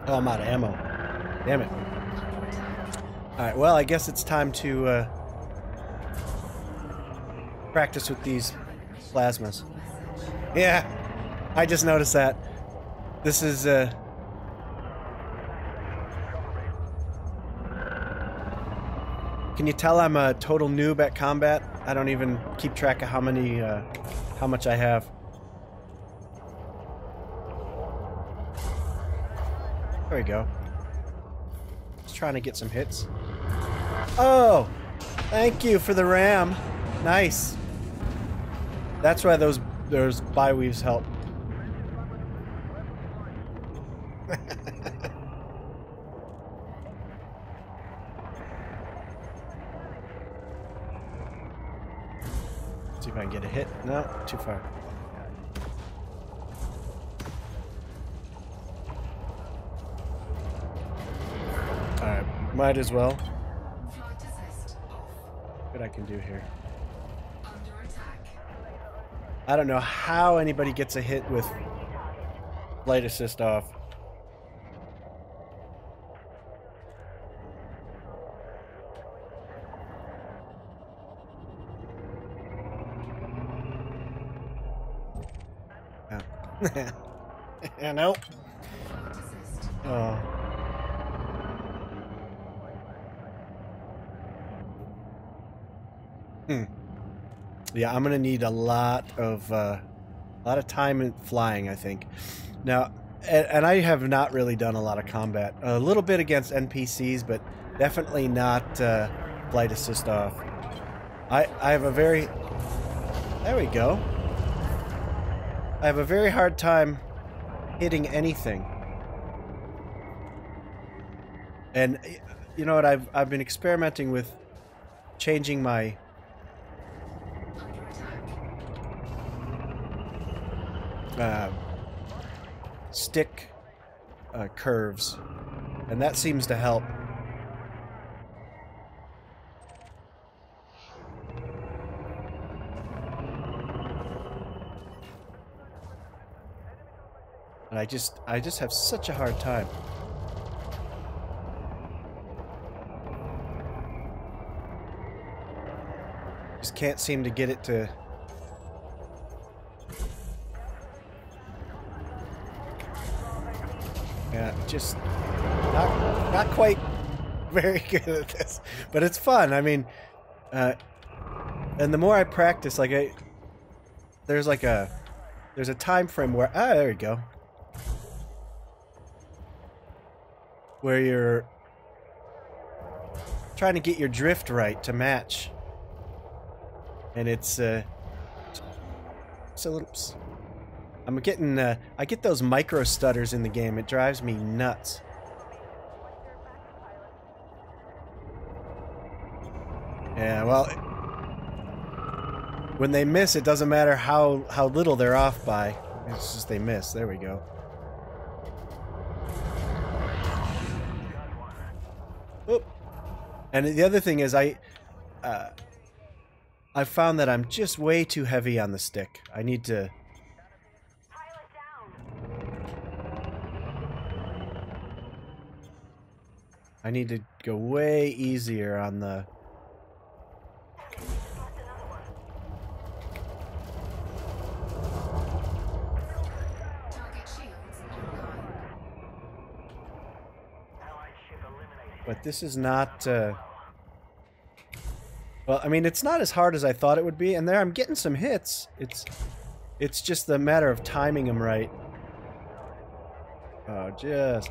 Oh, I'm out of ammo. Damn it. Alright, well, I guess it's time to practice with these plasmas. Yeah, I just noticed that. This is, Can you tell I'm a total noob at combat? I don't even keep track of how much I have. There we go. Just trying to get some hits. Oh! Thank you for the ram. Nice. That's why those bi-weaves help. See if I can get a hit. No, too far. Alright, might as well. Flight assist off. What I can do here. Under attack. I don't know how anybody gets a hit with flight assist off. Yeah, nope. Flight assist. Oh. Yeah, I'm gonna need a lot of time in flying, I think. Now, and I have not really done a lot of combat. A little bit against NPCs, but definitely not flight assist off. I have a very... There we go. I have a very hard time hitting anything. And you know what? I've been experimenting with changing my stick curves, and that seems to help. And I just have such a hard time. Just can't seem to get it to... Yeah, just not quite very good at this, but it's fun. I mean, and the more I practice, like there's a time frame where there we go, where you're trying to get your drift right to match, and it's a little. I'm getting, I get those micro stutters in the game. It drives me nuts. Yeah, well, when they miss, it doesn't matter how little they're off by. It's just they miss. There we go. Oop. And the other thing is I found that I'm just way too heavy on the stick. I need to... I need to go way easier on the... Target shields online. But this is not... Well, I mean, it's not as hard as I thought it would be, and there I'm getting some hits. It's just a matter of timing them right. Oh, just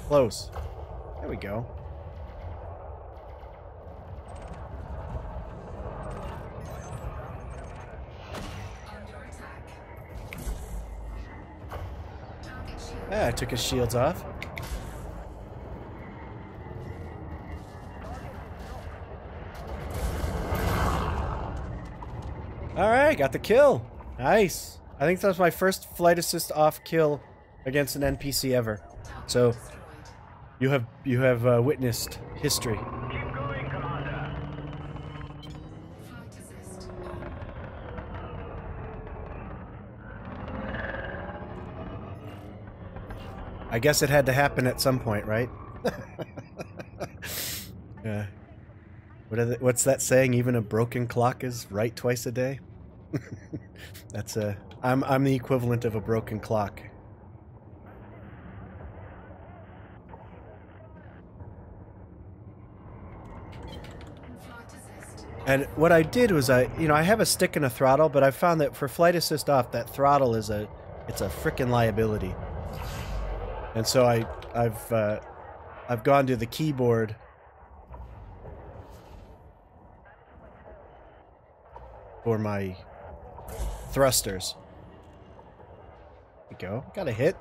close. There we go. Under attack. Target shield. Yeah, I took his shields off. Alright, got the kill. Nice. I think that was my first flight assist off kill against an NPC ever. So Destroyed. you have witnessed history. Keep going, Commander. Flight assist on. I guess it had to happen at some point, right? Yeah. What's that saying? Even a broken clock is right twice a day. That's I'm the equivalent of a broken clock. Flight assist. And what I did was I have a stick and a throttle, but I found that for flight assist off, that throttle is it's a frickin' liability. And so I've gone to the keyboard for my thrusters. There we go. Got a hit.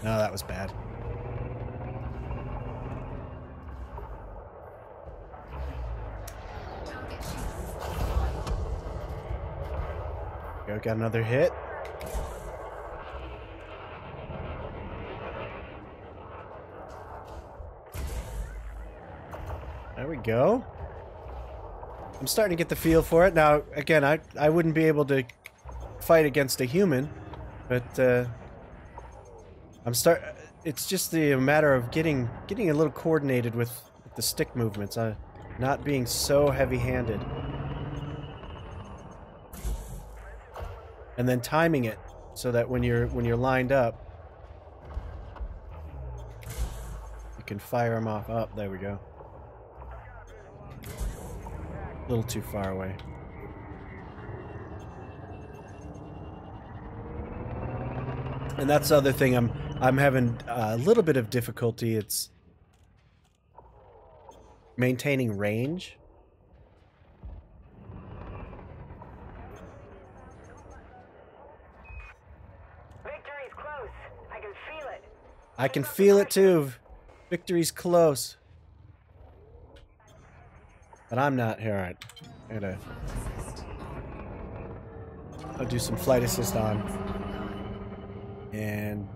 No, that was bad. Target shields offline. Go, got another hit. There we go. I'm starting to get the feel for it. Now, again, I wouldn't be able to fight against a human, but it's just the matter of getting a little coordinated with the stick movements, not being so heavy-handed. And then timing it so that when you're lined up, you can fire them off. Oh, there we go. A little too far away. And that's the other thing I'm having a little bit of difficulty. It's maintaining range. Victory's close. I can feel it. I can feel it too. Victory's close. But I'm not here. Alright. I'll do some flight assist on. And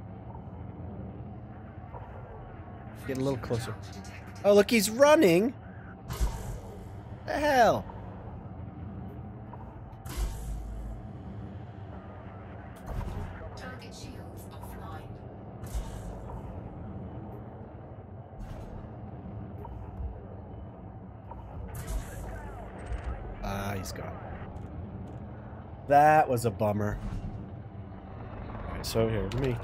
get a little closer. Oh, look, he's running. The hell? Target shields offline. Ah, he's gone. That was a bummer. Alright, so here, let me.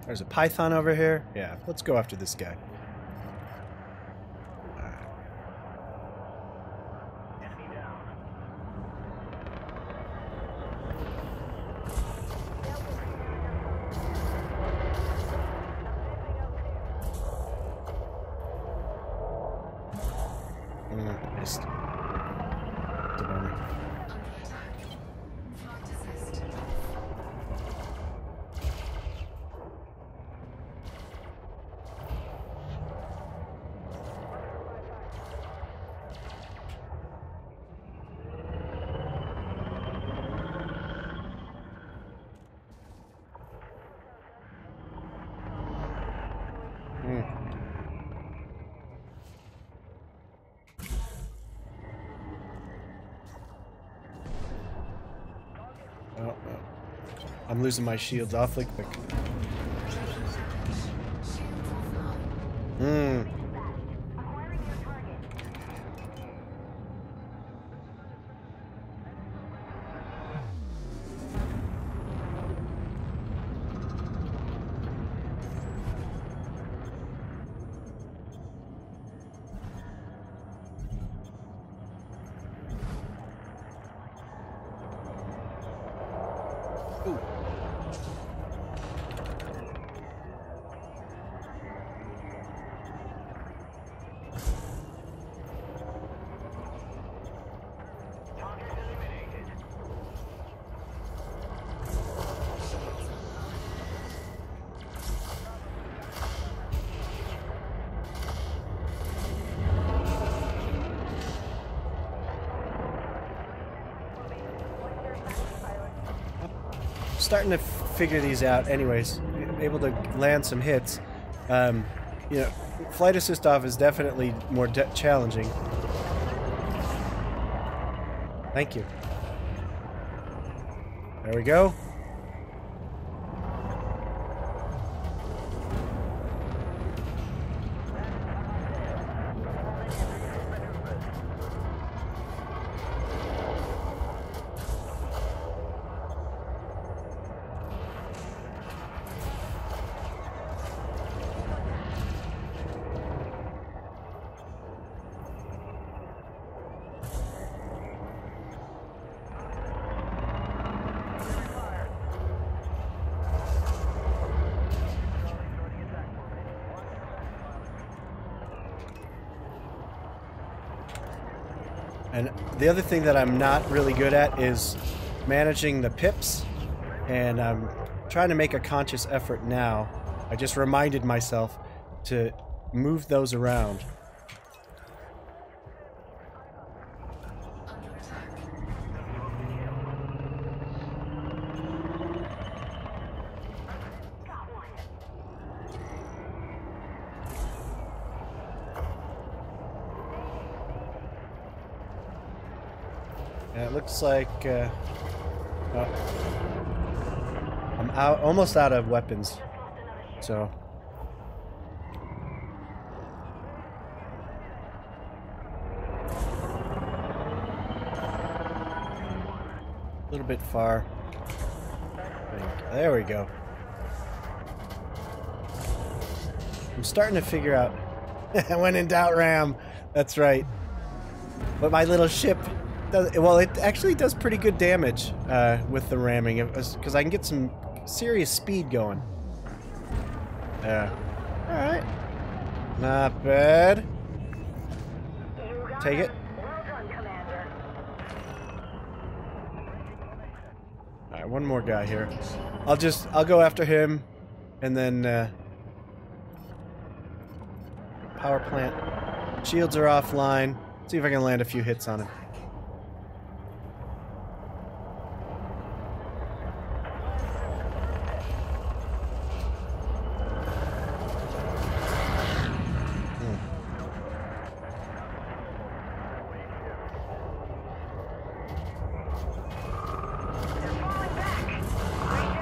There's a python over here. Yeah, let's go after this guy. Alright. Missed. It's a bummer. Under attack. Flight assist. Hmm. Oh, I'm losing my shields awfully quick. Shields offline. Hmm. Acquiring your target. Ooh. Starting to figure these out anyways, able to land some hits. You know, flight assist off is definitely more challenging. Thank you. There we go. And the other thing that I'm not really good at is managing the pips, and I'm trying to make a conscious effort now. I just reminded myself to move those around. Under attack. And it looks like oh, I'm almost out of weapons, so a little bit far. There we go. I'm starting to figure out. When in doubt, ram. That's right. But my little ship does, well, it actually does pretty good damage with the ramming, because I can get some serious speed going. Yeah. All right. Not bad. Take it. Well done, Commander. All right, one more guy here. I'll go after him, and then power plant. Shields are offline. See if I can land a few hits on him.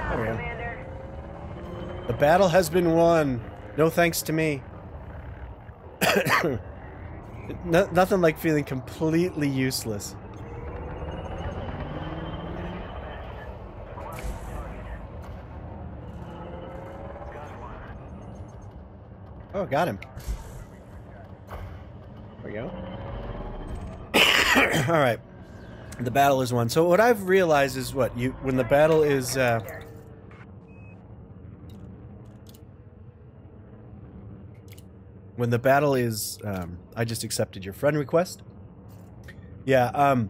There we go. Commander. The battle has been won. No thanks to me. Nothing like feeling completely useless. Oh, got him. There we go. All right. The battle is won. So what I've realized is what when the battle is when the battle is I just accepted your friend request. Yeah,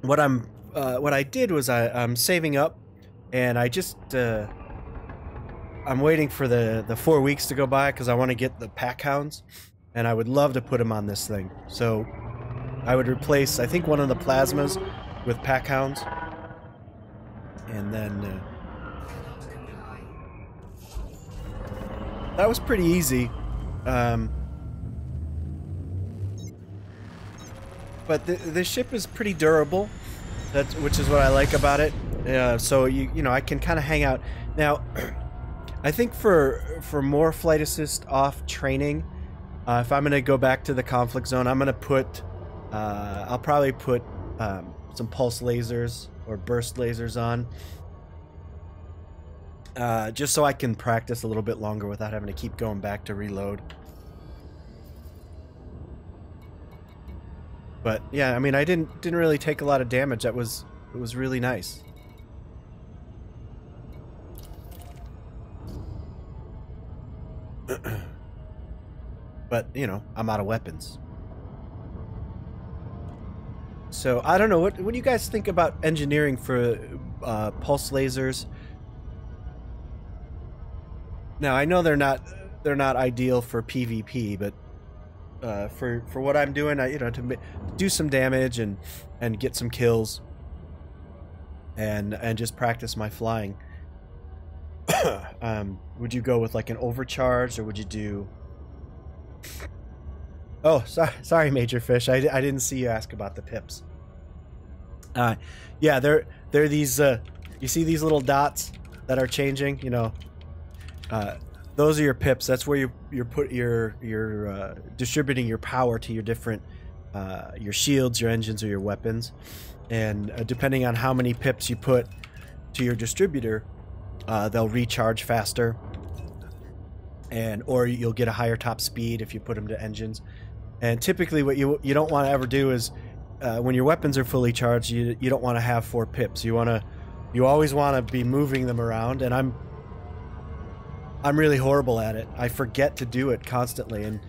what I did was I'm saving up, and I just I'm waiting for the 4 weeks to go by because I want to get the pack hounds, and I would love to put them on this thing. So I would replace, I think, one of the plasmas with pack hounds, and then that was pretty easy. But the ship is pretty durable, which is what I like about it. So you know, I can kind of hang out. Now, I think for more flight assist off training, if I'm gonna go back to the conflict zone, I'm gonna put I'll probably put some pulse lasers or burst lasers on, just so I can practice a little bit longer without having to keep going back to reload. But yeah, I mean, I didn't really take a lot of damage. It was really nice. but you know, I'm out of weapons. So I don't know, what do you guys think about engineering for pulse lasers? Now I know they're not ideal for PvP, but for what I'm doing, you know, to do some damage and get some kills and just practice my flying. Would you go with like an overcharge, or would you do? Oh, sorry, Major Fish. I didn't see you ask about the pips. Yeah, they're these. You see these little dots that are changing. You know, those are your pips. That's where you're distributing your power to your different your shields, your engines, or your weapons. And depending on how many pips you put to your distributor, they'll recharge faster, or you'll get a higher top speed if you put them to engines. And typically what you don't want to ever do is when your weapons are fully charged, you don't want to have 4 pips. You always want to be moving them around, and I'm really horrible at it. I forget to do it constantly, and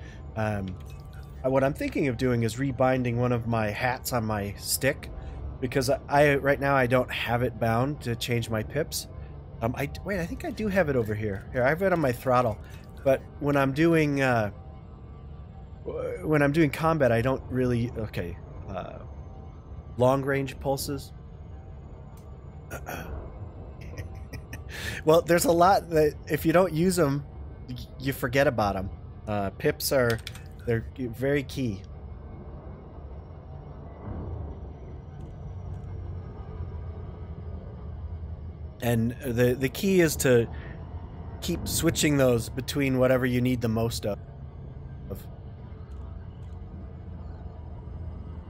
what I'm thinking of doing is rebinding one of my hats on my stick, because right now I don't have it bound to change my pips. I think I do have it over here. Here, I have it on my throttle, but when I'm doing combat, I don't really. Okay, long range pulses. Well, there's a lot that if you don't use them, you forget about them. Pips they're very key. And the key is to keep switching those between whatever you need the most of.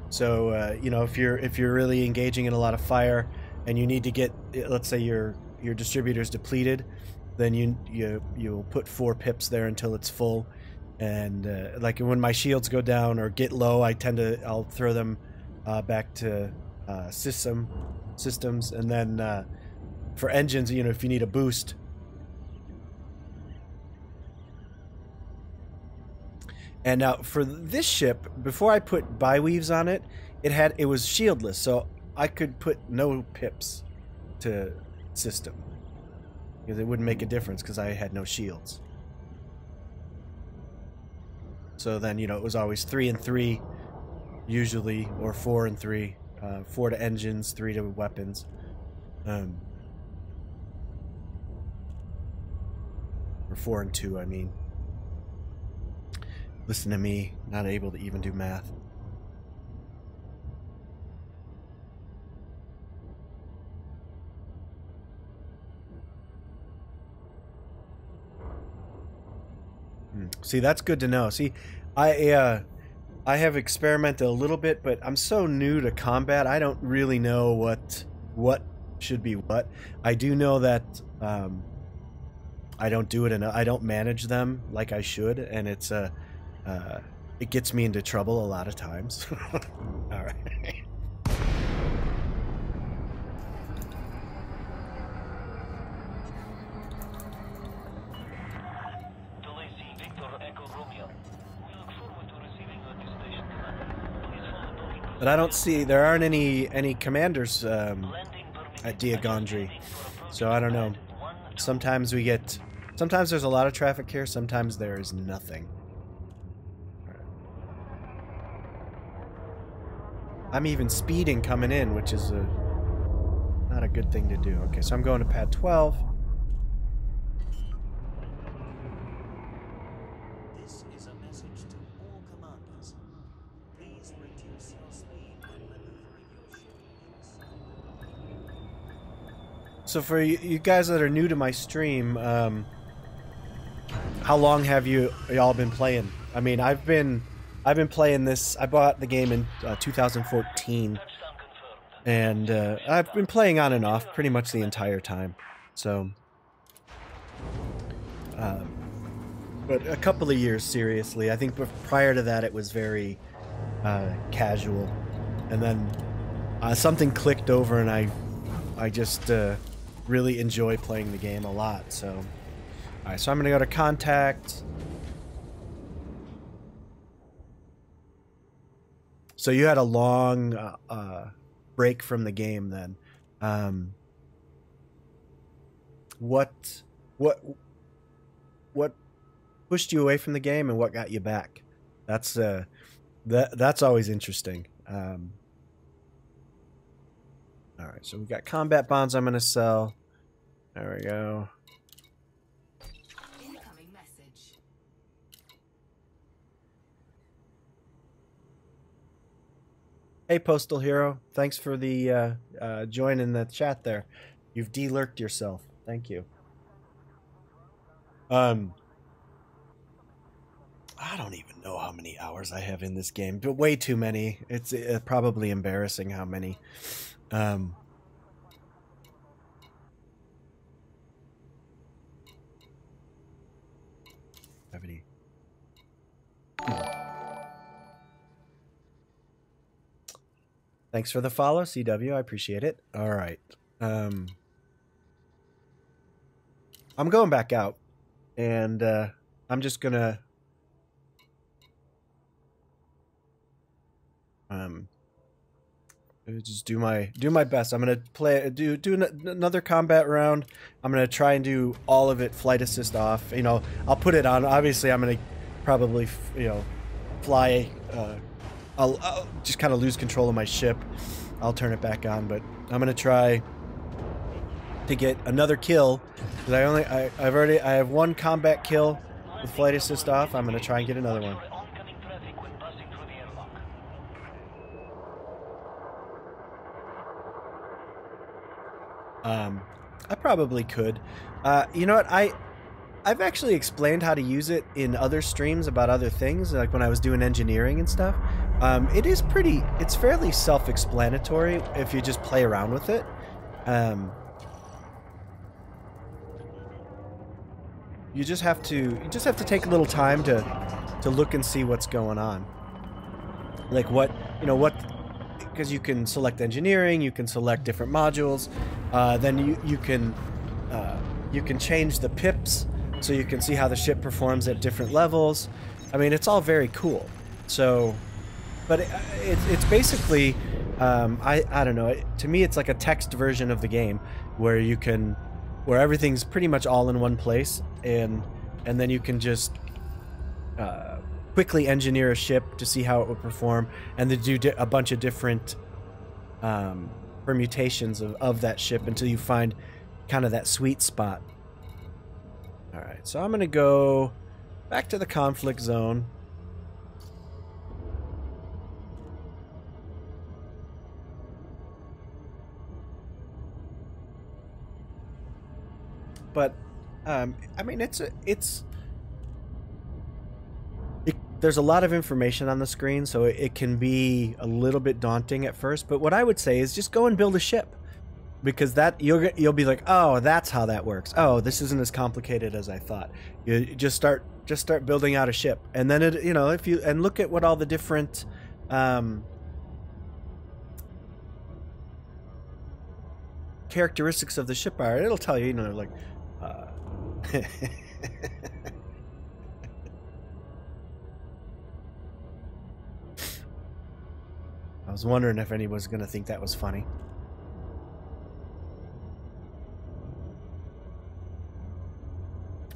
So you know, if you're really engaging in a lot of fire and you need to get, let's say your distributor's depleted, then you'll put 4 pips there until it's full. And like when my shields go down or get low, I'll throw them back to systems, and then for engines, you know, if you need a boost. And now for this ship, before I put bi-weaves on it, it was shieldless, so I could put no pips to system because it wouldn't make a difference because I had no shields. So then, you know, it was always 3 and 3 usually, or 4 and 3, 4 to engines, 3 to weapons. Or 4 and 2, I mean. Listen to me, not able to even do math. See, that's good to know. See, I have experimented a little bit, but I'm so new to combat, I don't really know what should be what. I do know that I don't do it enough. I don't manage them like I should, and it gets me into trouble a lot of times. All right. But I don't see, there aren't any commanders at Diagondry, so I don't know. Sometimes there's a lot of traffic here, sometimes there is nothing. I'm even speeding coming in, which is not a good thing to do. Okay, so I'm going to pad 12. This is a message to all commanders. Please reduce your speed when maneuvering your ship. So for you guys that are new to my stream, how long have y'all been playing? I mean, I've been playing this. I bought the game in 2014, and I've been playing on and off pretty much the entire time. So, but a couple of years seriously. I think prior to that it was very casual, and then something clicked over, and I just really enjoy playing the game a lot. So, all right. So I'm gonna go to contact. So you had a long break from the game then. What pushed you away from the game, and what got you back? That's always interesting. All right, so we've got combat bonds I'm going to sell. There we go. Incoming message. Hey, Postal Hero. Thanks for the join in the chat there. You've de-lurked yourself. Thank you. I don't even know how many hours I have in this game, but way too many. It's probably embarrassing how many. Thanks for the follow, CW. I appreciate it. All right. I'm going back out, and I'm just gonna just do my best. I'm gonna do another combat round. I'm gonna try and do all of it flight assist off. You know, I'll put it on. Obviously, I'm gonna probably fly. I'll just kind of lose control of my ship. I'll turn it back on, but I'm gonna try to get another kill because I have one combat kill with flight assist off. I'm gonna try and get another one. Oncoming traffic when passing through the airlock. I probably could. You know what? I've actually explained how to use it in other streams about other things, like when I was doing engineering and stuff. It's fairly self-explanatory if you just play around with it. You just have to take a little time to look and see what's going on. Like because you can select engineering, you can select different modules, then you can change the pips so you can see how the ship performs at different levels. I mean, it's all very cool. So, but it's basically I don't know. To me, it's like a text version of the game where everything's pretty much all in one place, and then you can just quickly engineer a ship to see how it would perform, and then do a bunch of different permutations of that ship until you find kind of that sweet spot. All right, so I'm gonna go back to the conflict zone. But I mean, there's a lot of information on the screen, so it can be a little bit daunting at first. But what I would say is just go and build a ship, because you'll be like, oh, that's how that works. Oh, this isn't as complicated as I thought. You just start building out a ship, and then if you look at what all the different characteristics of the ship are, it'll tell you, like. I was wondering if anyone was going to think that was funny.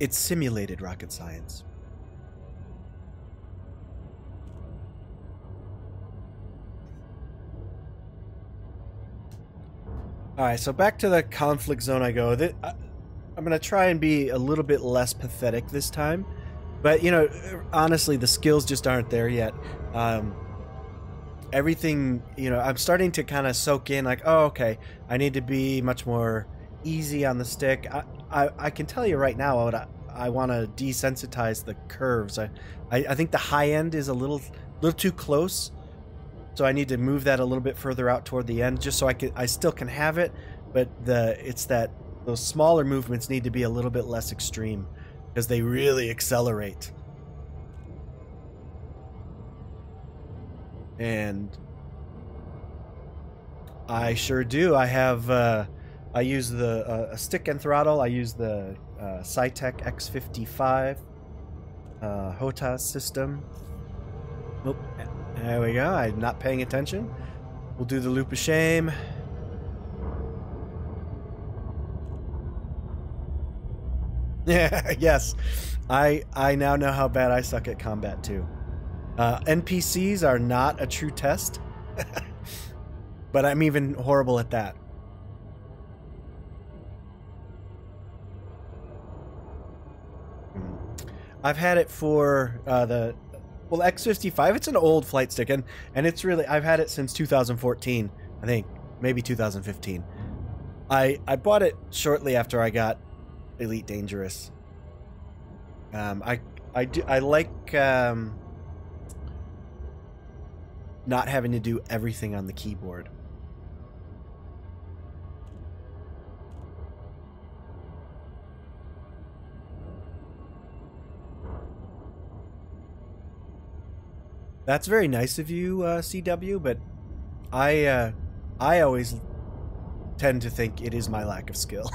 It's simulated rocket science. Alright, so back to the conflict zone I go. I'm going to try and be a little bit less pathetic this time. But, honestly, the skills just aren't there yet. Everything, I'm starting to kind of soak in, like, oh, okay, I need to be much more easy on the stick. I can tell you right now, I want to desensitize the curves. I think the high end is a little too close, so I need to move that a little bit further out toward the end, just so I still can have it, but those smaller movements need to be a little bit less extreme, because they really accelerate. And I sure do. I have I use the stick and throttle. I use the Cytec X55 HOTAS system. There we go. I'm not paying attention. We'll do the loop of shame. Yeah, yes. I now know how bad I suck at combat too. NPCs are not a true test. But I'm even horrible at that. I've had it for the X55. It's an old flight stick, and it's really, I've had it since 2014, I think, maybe 2015. I bought it shortly after I got Elite Dangerous. I like not having to do everything on the keyboard. That's very nice of you, CW, but I always tend to think it is my lack of skill.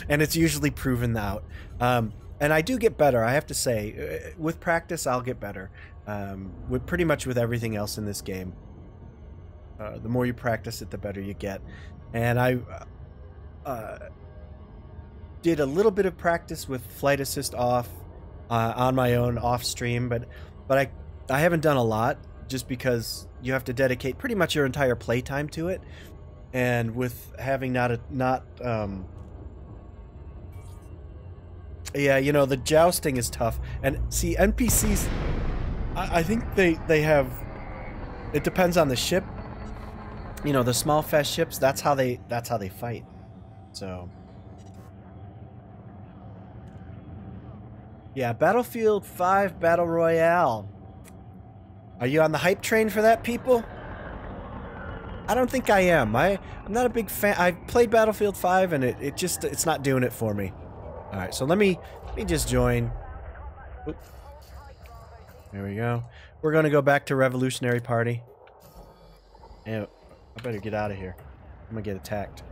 And it's usually proven out. And I do get better, I have to say. With practice, I'll get better. With pretty much with everything else in this game. The more you practice it, the better you get. And I did a little bit of practice with Flight Assist off on my own off stream, but I haven't done a lot, just because you have to dedicate pretty much your entire playtime to it, and with having yeah, you know, the jousting is tough. And see, NPCs, I think they have, it depends on the ship. You know, the small fast ships, that's how they fight. So yeah, Battlefield 5 Battle Royale. Are you on the hype train for that, people? I don't think I am. I'm not a big fan. I played Battlefield 5 and it's not doing it for me. All right, so let me just join. Oop. There we go. We're going to go back to Revolutionary Party. And I better get out of here. I'm going to get attacked.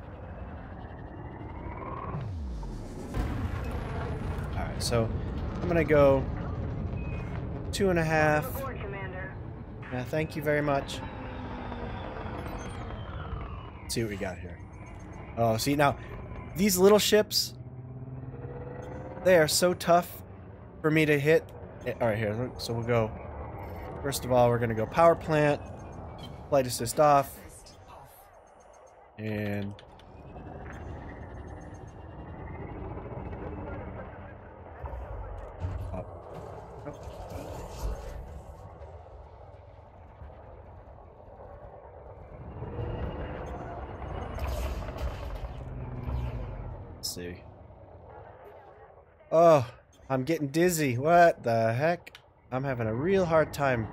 All right, so I'm going to go 2.5. Yeah, thank you very much. Let's see what we got here. Oh, see, now, these little ships, they are so tough for me to hit. All right, here, so we'll go. First of all, we're going to go power plant, flight assist off, and see. Oh, I'm getting dizzy. What the heck? I'm having a real hard time.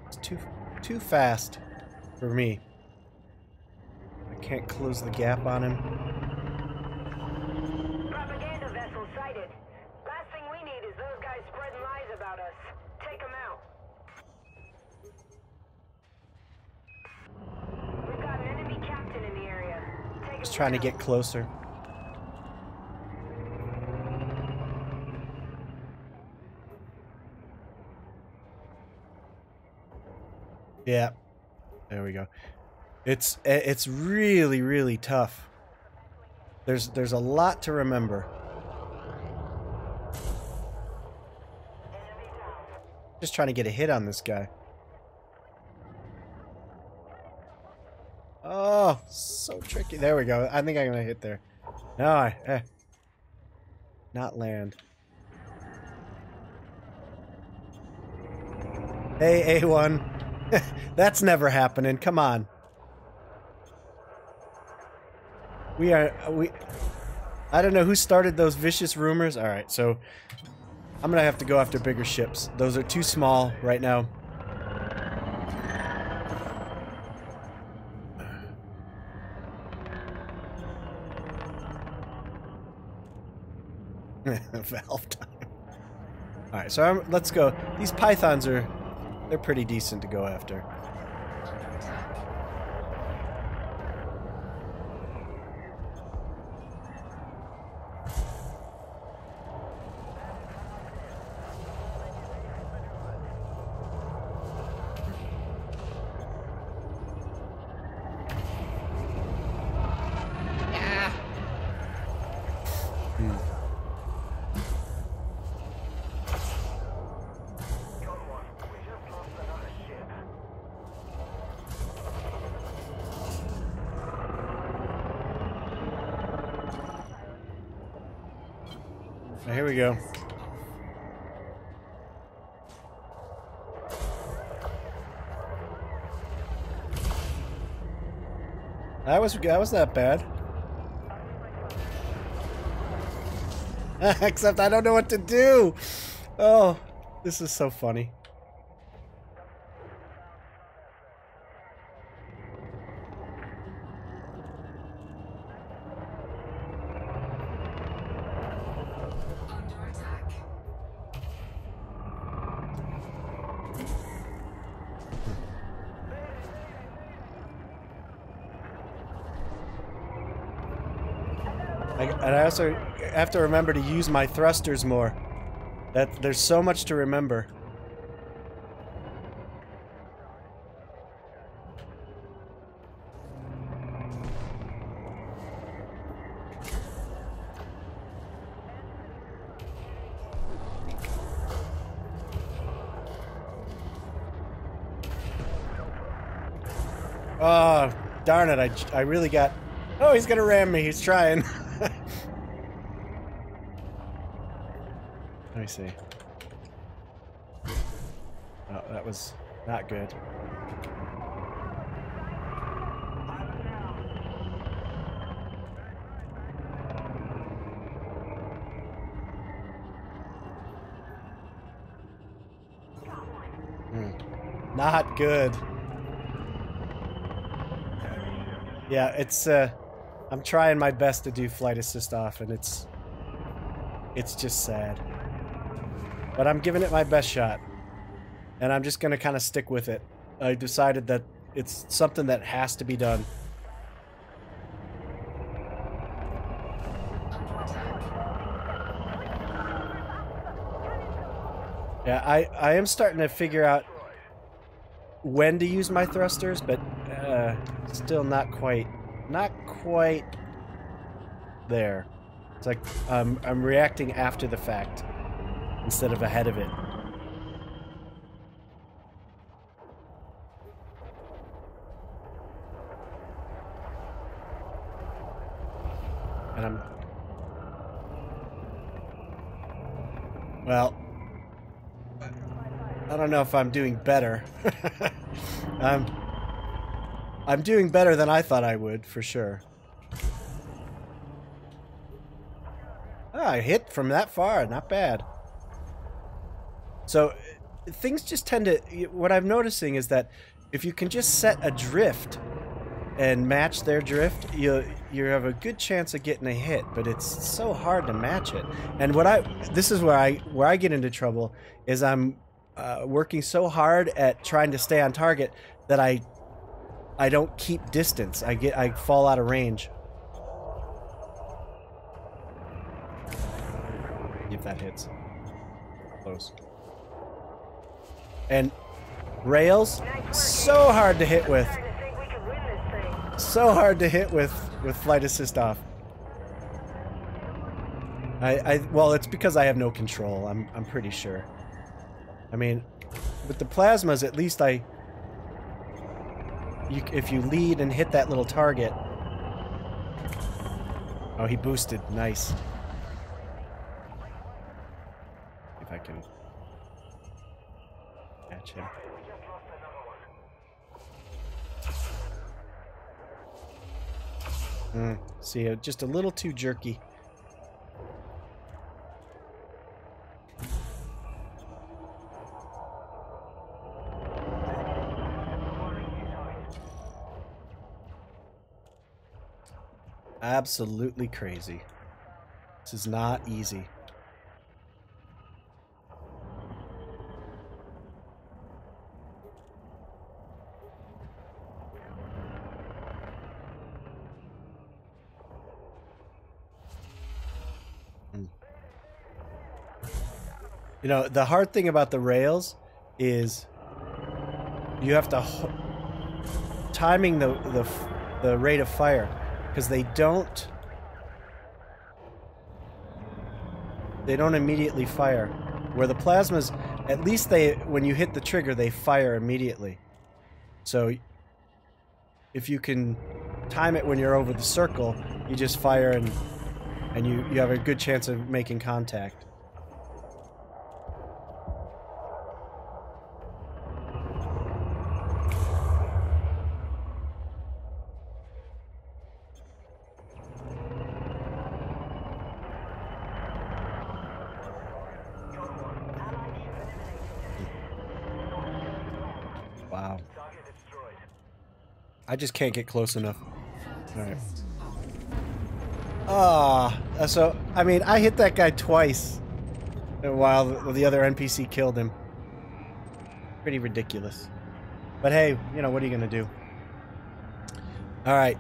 It's too fast for me. I can't close the gap on him. Propaganda vessel sighted. Last thing we need is those guys spreading lies about us. Take them out. We've got an enemy captain in the area. Take Just him trying to down. get closer. Yeah. There we go. It's really, really tough. There's a lot to remember. Just trying to get a hit on this guy. Oh, so tricky. There we go. I think I'm gonna hit there. No, not land. Hey, A1. That's never happening. Come on. I don't know who started those vicious rumors. All right, so I'm gonna have to go after bigger ships. Those are too small right now. Valve time. All right, so let's go. These pythons they're pretty decent to go after. Under attack. Here we go. That was not bad. Except I don't know what to do. Oh, this is so funny. Under attack. And I also have to remember to use my thrusters more. There's so much to remember. Oh, darn it. I really got... Oh, he's gonna ram me. He's trying. Let me see. Oh, that was not good. Not good. Yeah, it's I'm trying my best to do flight assist off, and it's just sad. But I'm giving it my best shot. And I'm just gonna kind of stick with it. I decided that it's something that has to be done. Under attack. Yeah, I am starting to figure out when to use my thrusters, but still not quite there. It's like I'm reacting after the fact instead of ahead of it. And well, I don't know if I'm doing better. I'm doing better than I thought I would, for sure. Ah, I hit from that far, not bad. So, things just tend to... What I'm noticing is that if you can just set a drift and match their drift, you have a good chance of getting a hit, but it's so hard to match it. And this is where I get into trouble, is I'm working so hard at trying to stay on target that I don't keep distance. I fall out of range. If that hits. Close. And rails, so hard to hit with. So hard to hit with flight assist off. Well, it's because I have no control. I'm pretty sure. I mean, with the plasmas, at least if you lead and hit that little target. Oh, he boosted. Nice. If I can catch him. See, just a little too jerky. Absolutely crazy. This is not easy. You know, the hard thing about the rails is you have to timing the rate of fire, because they don't immediately fire. Where the plasmas, at least when you hit the trigger, they fire immediately. So if you can time it when you're over the circle, you just fire and you have a good chance of making contact. Wow. I just can't get close enough. Alright. So, I mean, I hit that guy twice while the other NPC killed him. Pretty ridiculous. But hey, you know, what are you gonna do? Alright.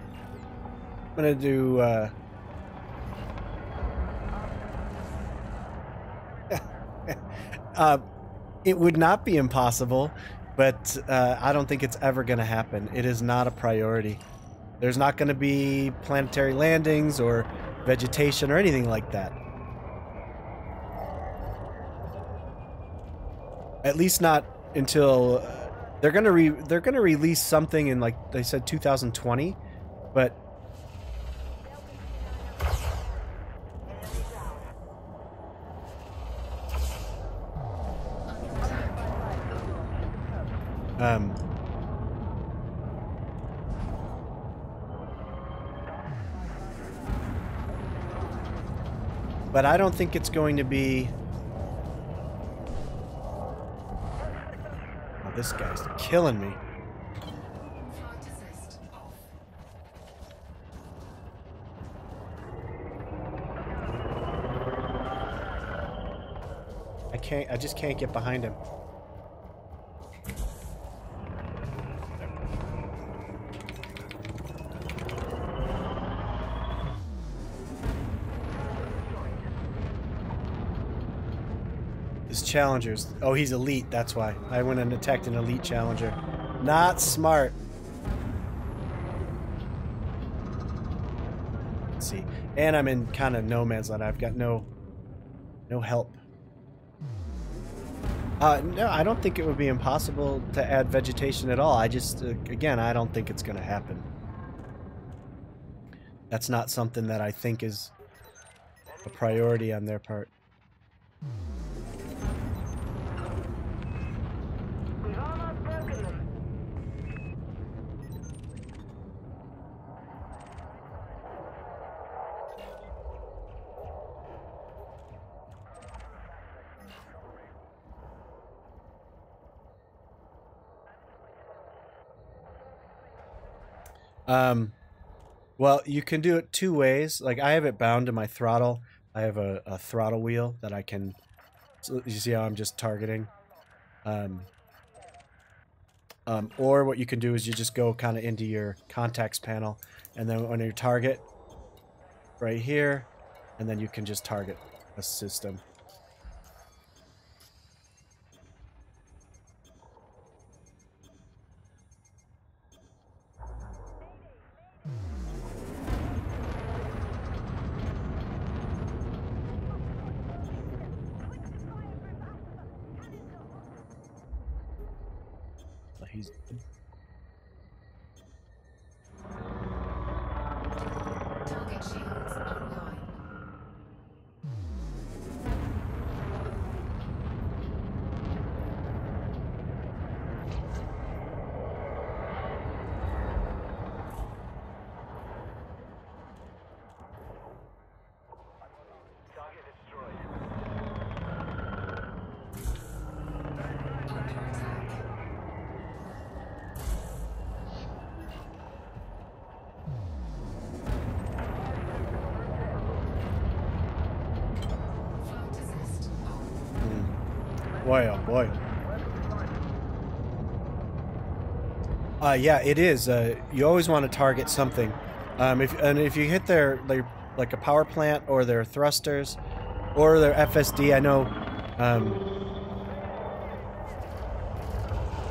I'm gonna do, it would not be impossible, but I don't think it's ever going to happen. It is not a priority. There's not going to be planetary landings or vegetation or anything like that. At least not until they're going to release something in, like they said, 2020, but but I don't think it's going to be... Oh, this guy's killing me. Flight assist off. I just can't get behind him. Challengers. Oh, he's elite, that's why. I went and attacked an elite challenger. Not smart. Let's see. And I'm in kind of no man's land. I've got no help. No, I don't think it would be impossible to add vegetation at all. I just, again, I don't think it's going to happen. That's not something that I think is a priority on their part. We've almost broken them. Well, you can do it two ways. Like, I have it bound to my throttle. I have a throttle wheel that I can... So you see how I'm just targeting? Or what you can do is you just go kind of into your contacts panel, and then on your target, right here, and then you can just target a system. He's... Target shields online. Target destroyed. Under attack. Flight assist off. Boy, oh boy. Yeah, it is. You always want to target something. If you hit their like a power plant or their thrusters or their FSD, I know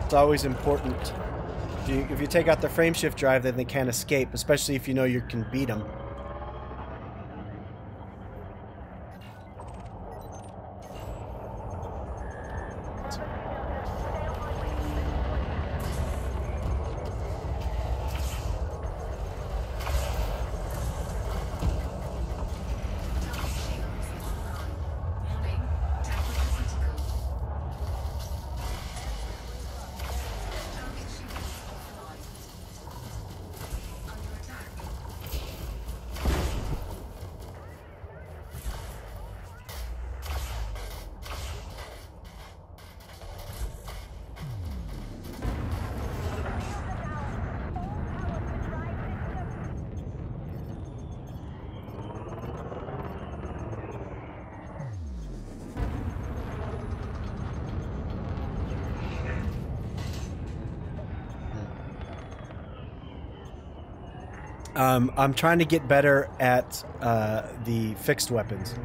It's always important. If you take out the frame shift drive, then they can't escape, especially if you know you can beat them. Warning, temperature critical. Target shields offline. Under attack. I'm trying to get better at the fixed weapons.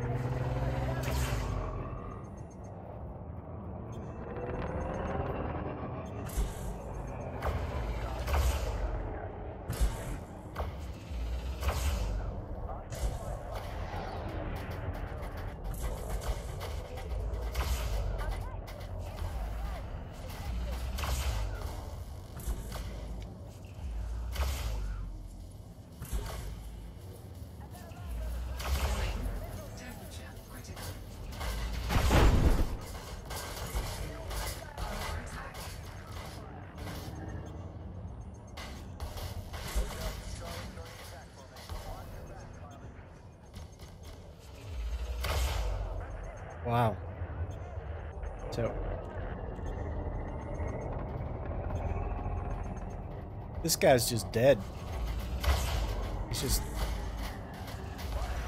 Warning, temperature critical. Under attack. Wow. So this guy's just dead. He's just Warning,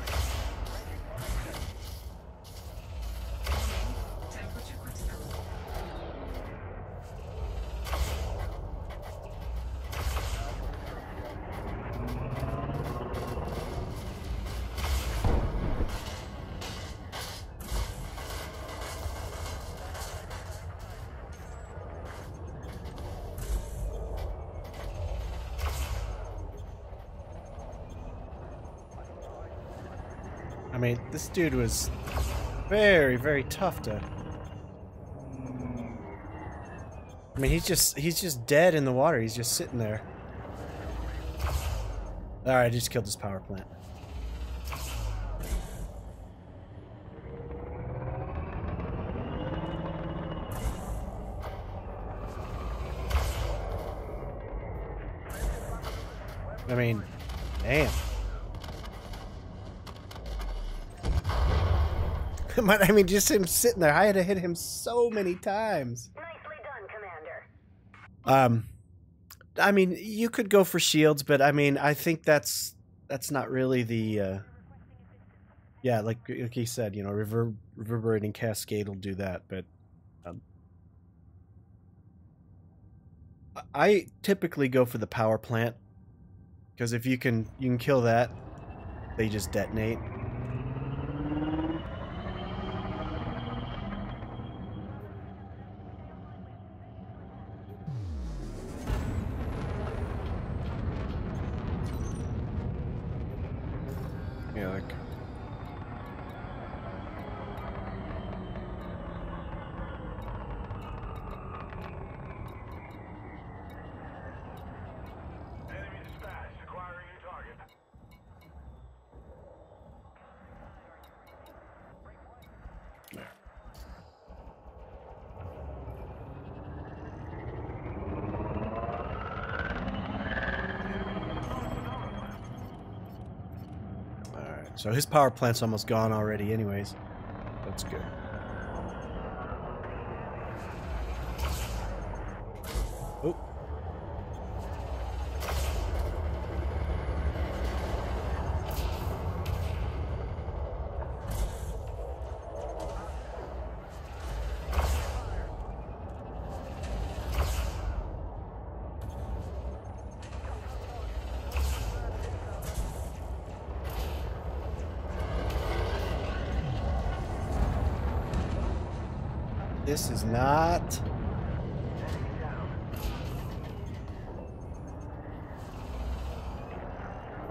temperature critical. I mean, this dude was very, very tough to. I mean, he's just dead in the water. He's just sitting there. All right, I just killed this power plant. I mean, damn. I mean, just him sitting there. I had to hit him so many times. Nicely done, Commander. I mean, you could go for shields, but I mean, I think that's not really the. Yeah, like he said, you know, reverberating cascade will do that, but. I typically go for the power plant because if you can kill that, they just detonate. Yeah, like. Enemy dispatched. Acquiring new target. There. Alright, so his power plant's almost gone already anyways. That's good. Oh. This is not...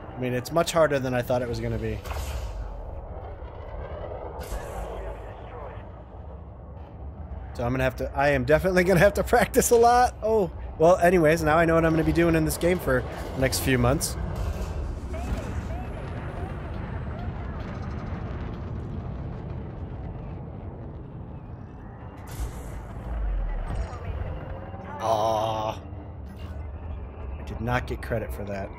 I mean, it's much harder than I thought it was going to be. So I'm going to have to... I am definitely going to have to practice a lot. Oh, well, anyways, now I know what I'm going to be doing in this game for the next few months. Aww. I did not get credit for that.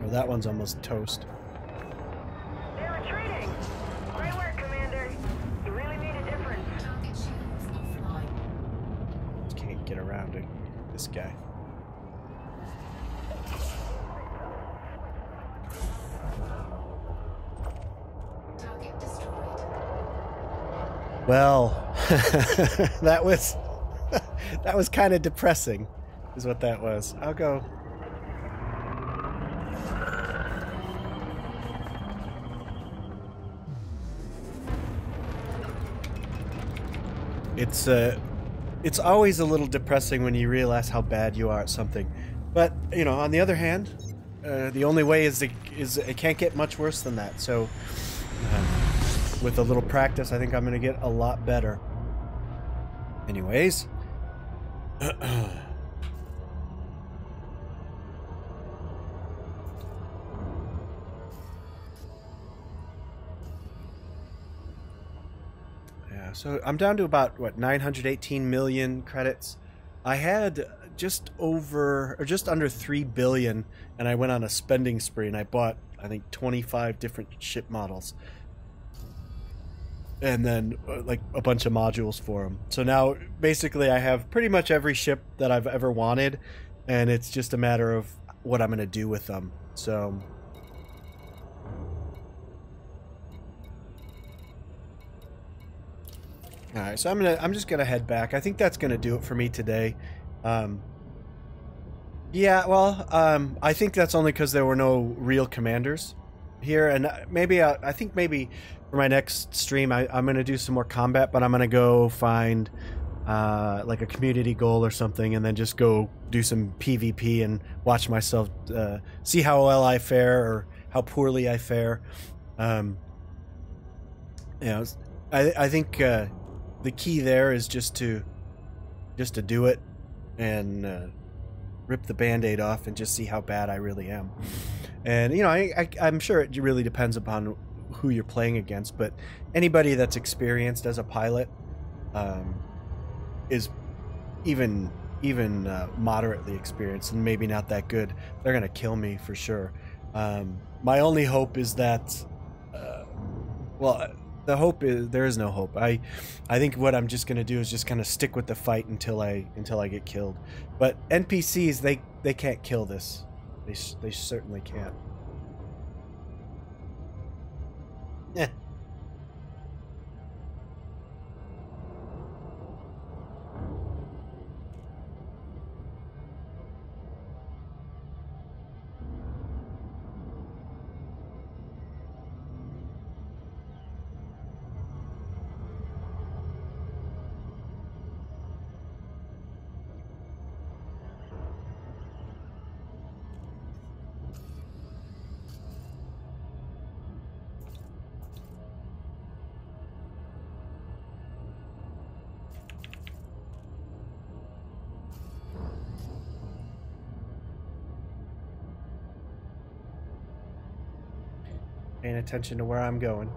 Oh, that one's almost toast. They're retreating! Great work, Commander. You really made a difference. Target shields offline. Just can't get around it. This guy. Target destroyed. Well, that was that was kind of depressing, is what that was. I'll go. It's always a little depressing when you realize how bad you are at something, but you know, on the other hand, the only way is it can't get much worse than that. So, with a little practice, I think I'm gonna get a lot better. Anyways. So I'm down to about, what, 918 million credits. I had just over, or just under 3 billion, and I went on a spending spree, and I bought, I think, 25 different ship models. And then, like, a bunch of modules for them. So now, basically, I have pretty much every ship that I've ever wanted, and it's just a matter of what I'm going to do with them. So... All right, so I'm just gonna head back. I think that's gonna do it for me today. Yeah, well, I think that's only because there were no real commanders here, and maybe I think maybe for my next stream I'm gonna do some more combat, but I'm gonna go find like a community goal or something, and then just go do some PvP and watch myself see how well I fare or how poorly I fare. You know, I think. The key there is just to do it and rip the Band-Aid off and just see how bad I really am. And you know, I'm sure it really depends upon who you're playing against, but anybody that's experienced as a pilot is even moderately experienced and maybe not that good. They're gonna kill me for sure. My only hope is that well, the hope is there is no hope. I think what I'm just gonna do is just kind of stick with the fight until I get killed. But NPCs, they can't kill this. They certainly can't. Yeah. Paying attention to where I'm going.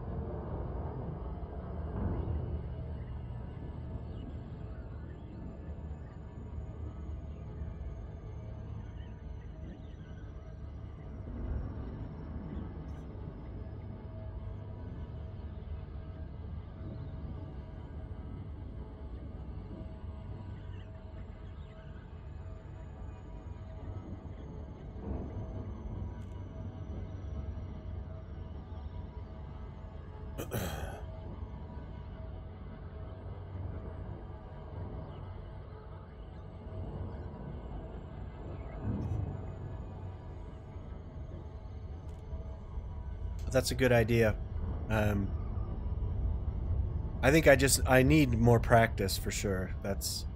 That's a good idea. I think I need more practice for sure. That's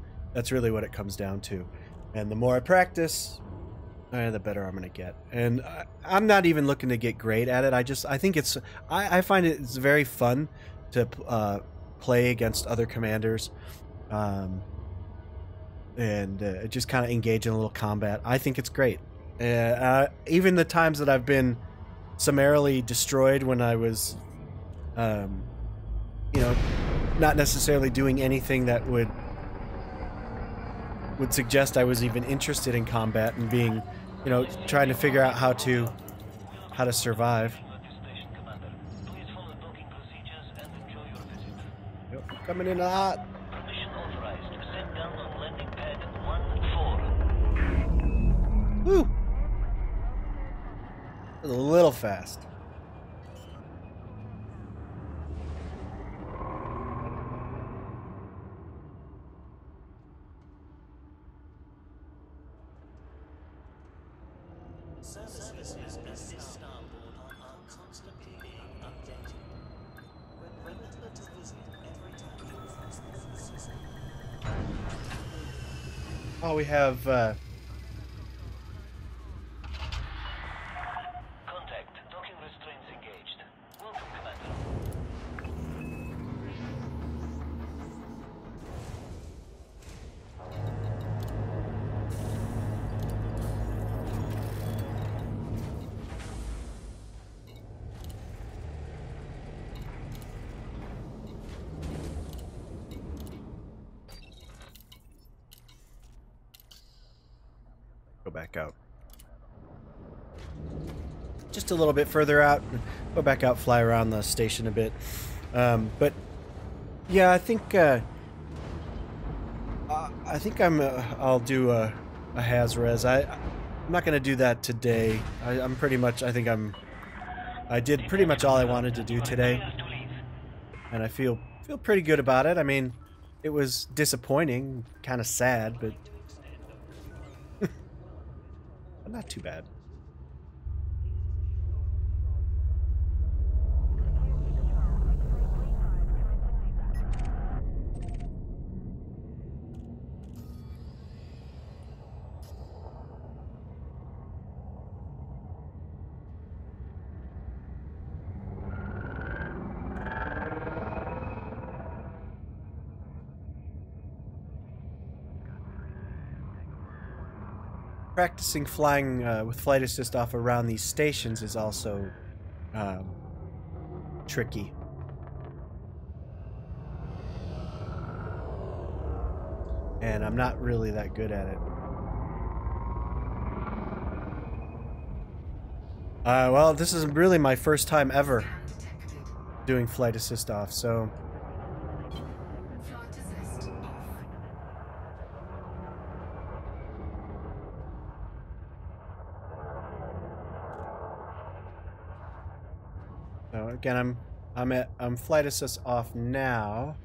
really what it comes down to. And the more I practice, the better I'm gonna get. And I'm not even looking to get great at it. I think I find it's very fun to play against other commanders, and just kind of engage in a little combat. I think it's great. Even the times that I've been summarily destroyed when I was, not necessarily doing anything that would suggest I was even interested in combat and being, trying to figure out how to survive. Please follow docking procedures and enjoy your visit. Yep, coming in hot. Permission authorized. Set down on landing pad 14. Woo! A little fast. Services at Starboard are constantly being updated. Remember to visit every time you cross the system. Oh, we have Contact. Docking restraints engaged. Welcome, Commander. go back out. Just a little bit further out. Go back out, fly around the station a bit. But yeah, I think I'll do a Haz-Res. I'm not gonna do that today. I'm pretty much. I did pretty much all I wanted to do today, and I feel pretty good about it. I mean, it was disappointing, kind of sad, but not too bad. Practicing flying with flight assist off around these stations is also tricky. And I'm not really that good at it. Well, this is really my first time ever doing flight assist off, so... Flight assist off. So again, I'm flight assist off now.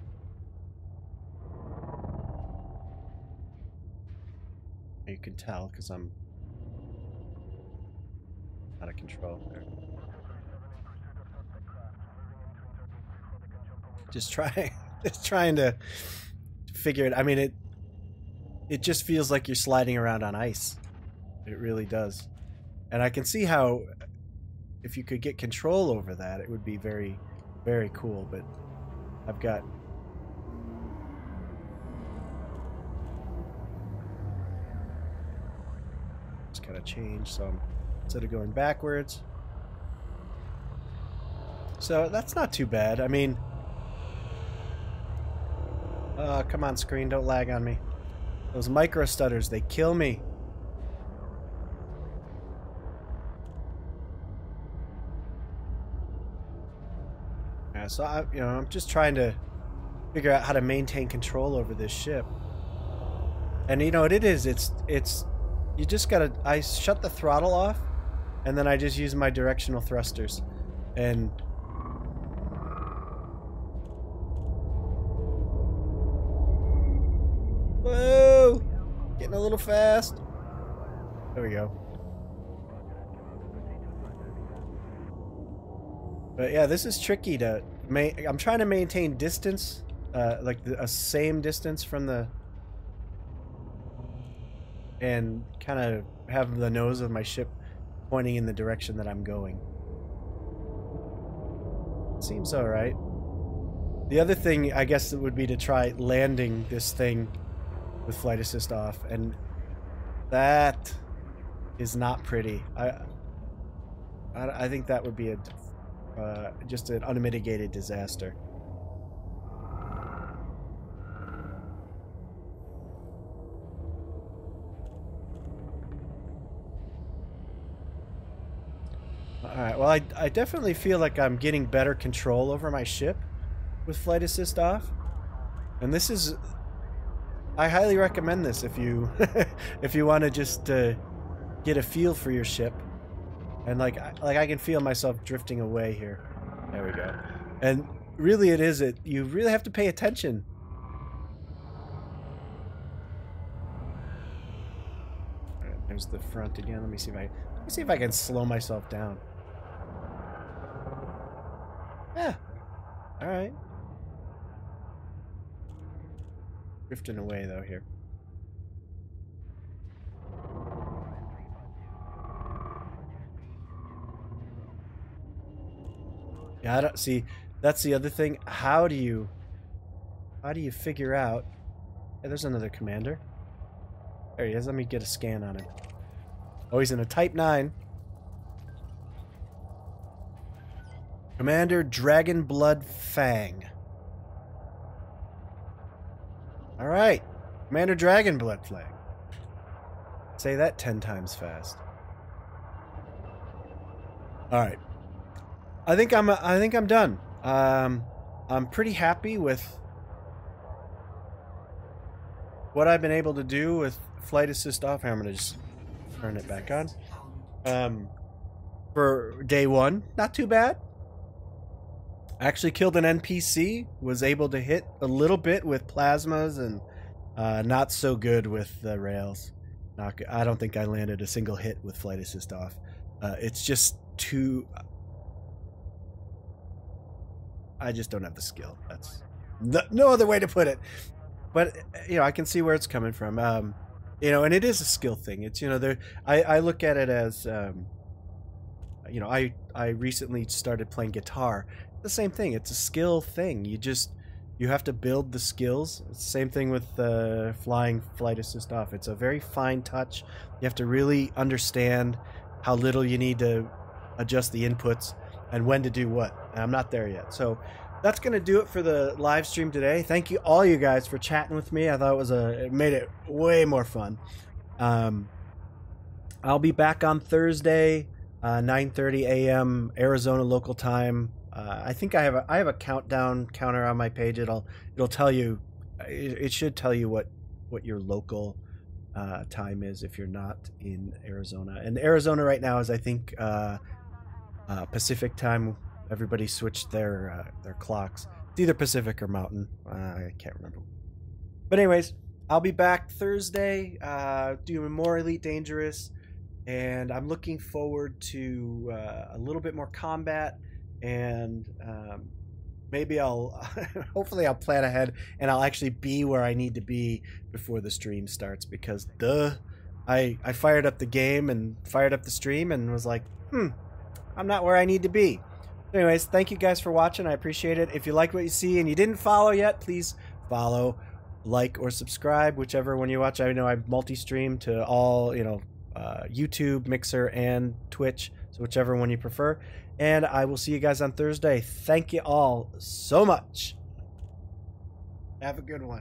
You can tell because I'm out of control there. Just trying to figure it. I mean, it just feels like you're sliding around on ice. It really does, and I can see how. If you could get control over that, it would be very, very cool, but I've got... Just gotta change some, instead of going backwards. So that's not too bad. I mean... come on, screen, don't lag on me. Those micro stutters, they kill me. So I'm just trying to figure out how to maintain control over this ship. And you know what it is? It's you just gotta. I shut the throttle off, and then I just use my directional thrusters, and whoa, getting a little fast. There we go. But yeah, this is tricky to I'm trying to maintain distance, like a same distance from the, and kind of have the nose of my ship pointing in the direction that I'm going. Seems all right. The other thing, I guess, it would be to try landing this thing with flight assist off, and that is not pretty. I think that would be just an unmitigated disaster. Alright, well, I definitely feel like I'm getting better control over my ship with flight assist off. And this is... I highly recommend this if you if you want to just get a feel for your ship. And like I can feel myself drifting away here. There we go. And really you really have to pay attention. Alright, there's the front again. Let me see if I can slow myself down. Yeah. Alright. Drifting away though here. Yeah, I don't see. That's the other thing. How do you figure out? Hey, there's another commander. There he is. Let me get a scan on him. Oh, he's in a Type 9. Commander Dragonblood Fang. All right, Commander Dragonblood Fang. Say that 10 times fast. All right. I think I'm done. I'm pretty happy with what I've been able to do with flight assist off. I'm gonna just turn it back on. For day one, not too bad. Actually killed an NPC, was able to hit a little bit with plasmas, and not so good with the rails. I don't think I landed a single hit with flight assist off. It's just too... I just don't have the skill. That's no other way to put it. But you know, I can see where it's coming from. You know, and it is a skill thing. It's, you know, I look at it as you know, I recently started playing guitar. The same thing. It's a skill thing. You have to build the skills. It's the same thing with flying flight assist off. It's a very fine touch. You have to really understand how little you need to adjust the inputs and when to do what. And I'm not there yet. So that's going to do it for the live stream today. Thank you all you guys for chatting with me. I thought it made it way more fun. I'll be back on Thursday, 9:30 a.m. Arizona local time. I think I have a countdown counter on my page. It'll tell you, it should tell you what your local time is if you're not in Arizona. And Arizona right now is, I think, Pacific time. Everybody switched their clocks. It's either Pacific or Mountain. I can't remember. But anyways, I'll be back Thursday doing more Elite Dangerous, and I'm looking forward to a little bit more combat. And maybe hopefully I'll plan ahead and I'll actually be where I need to be before the stream starts, because I fired up the game and fired up the stream and was like, I'm not where I need to be. Anyways, thank you guys for watching. I appreciate it. If you like what you see and you didn't follow yet, please follow, like, or subscribe, whichever one you watch. I know I multi-stream to all, you know, YouTube, Mixer, and Twitch, so whichever one you prefer. And I will see you guys on Thursday. Thank you all so much. Have a good one.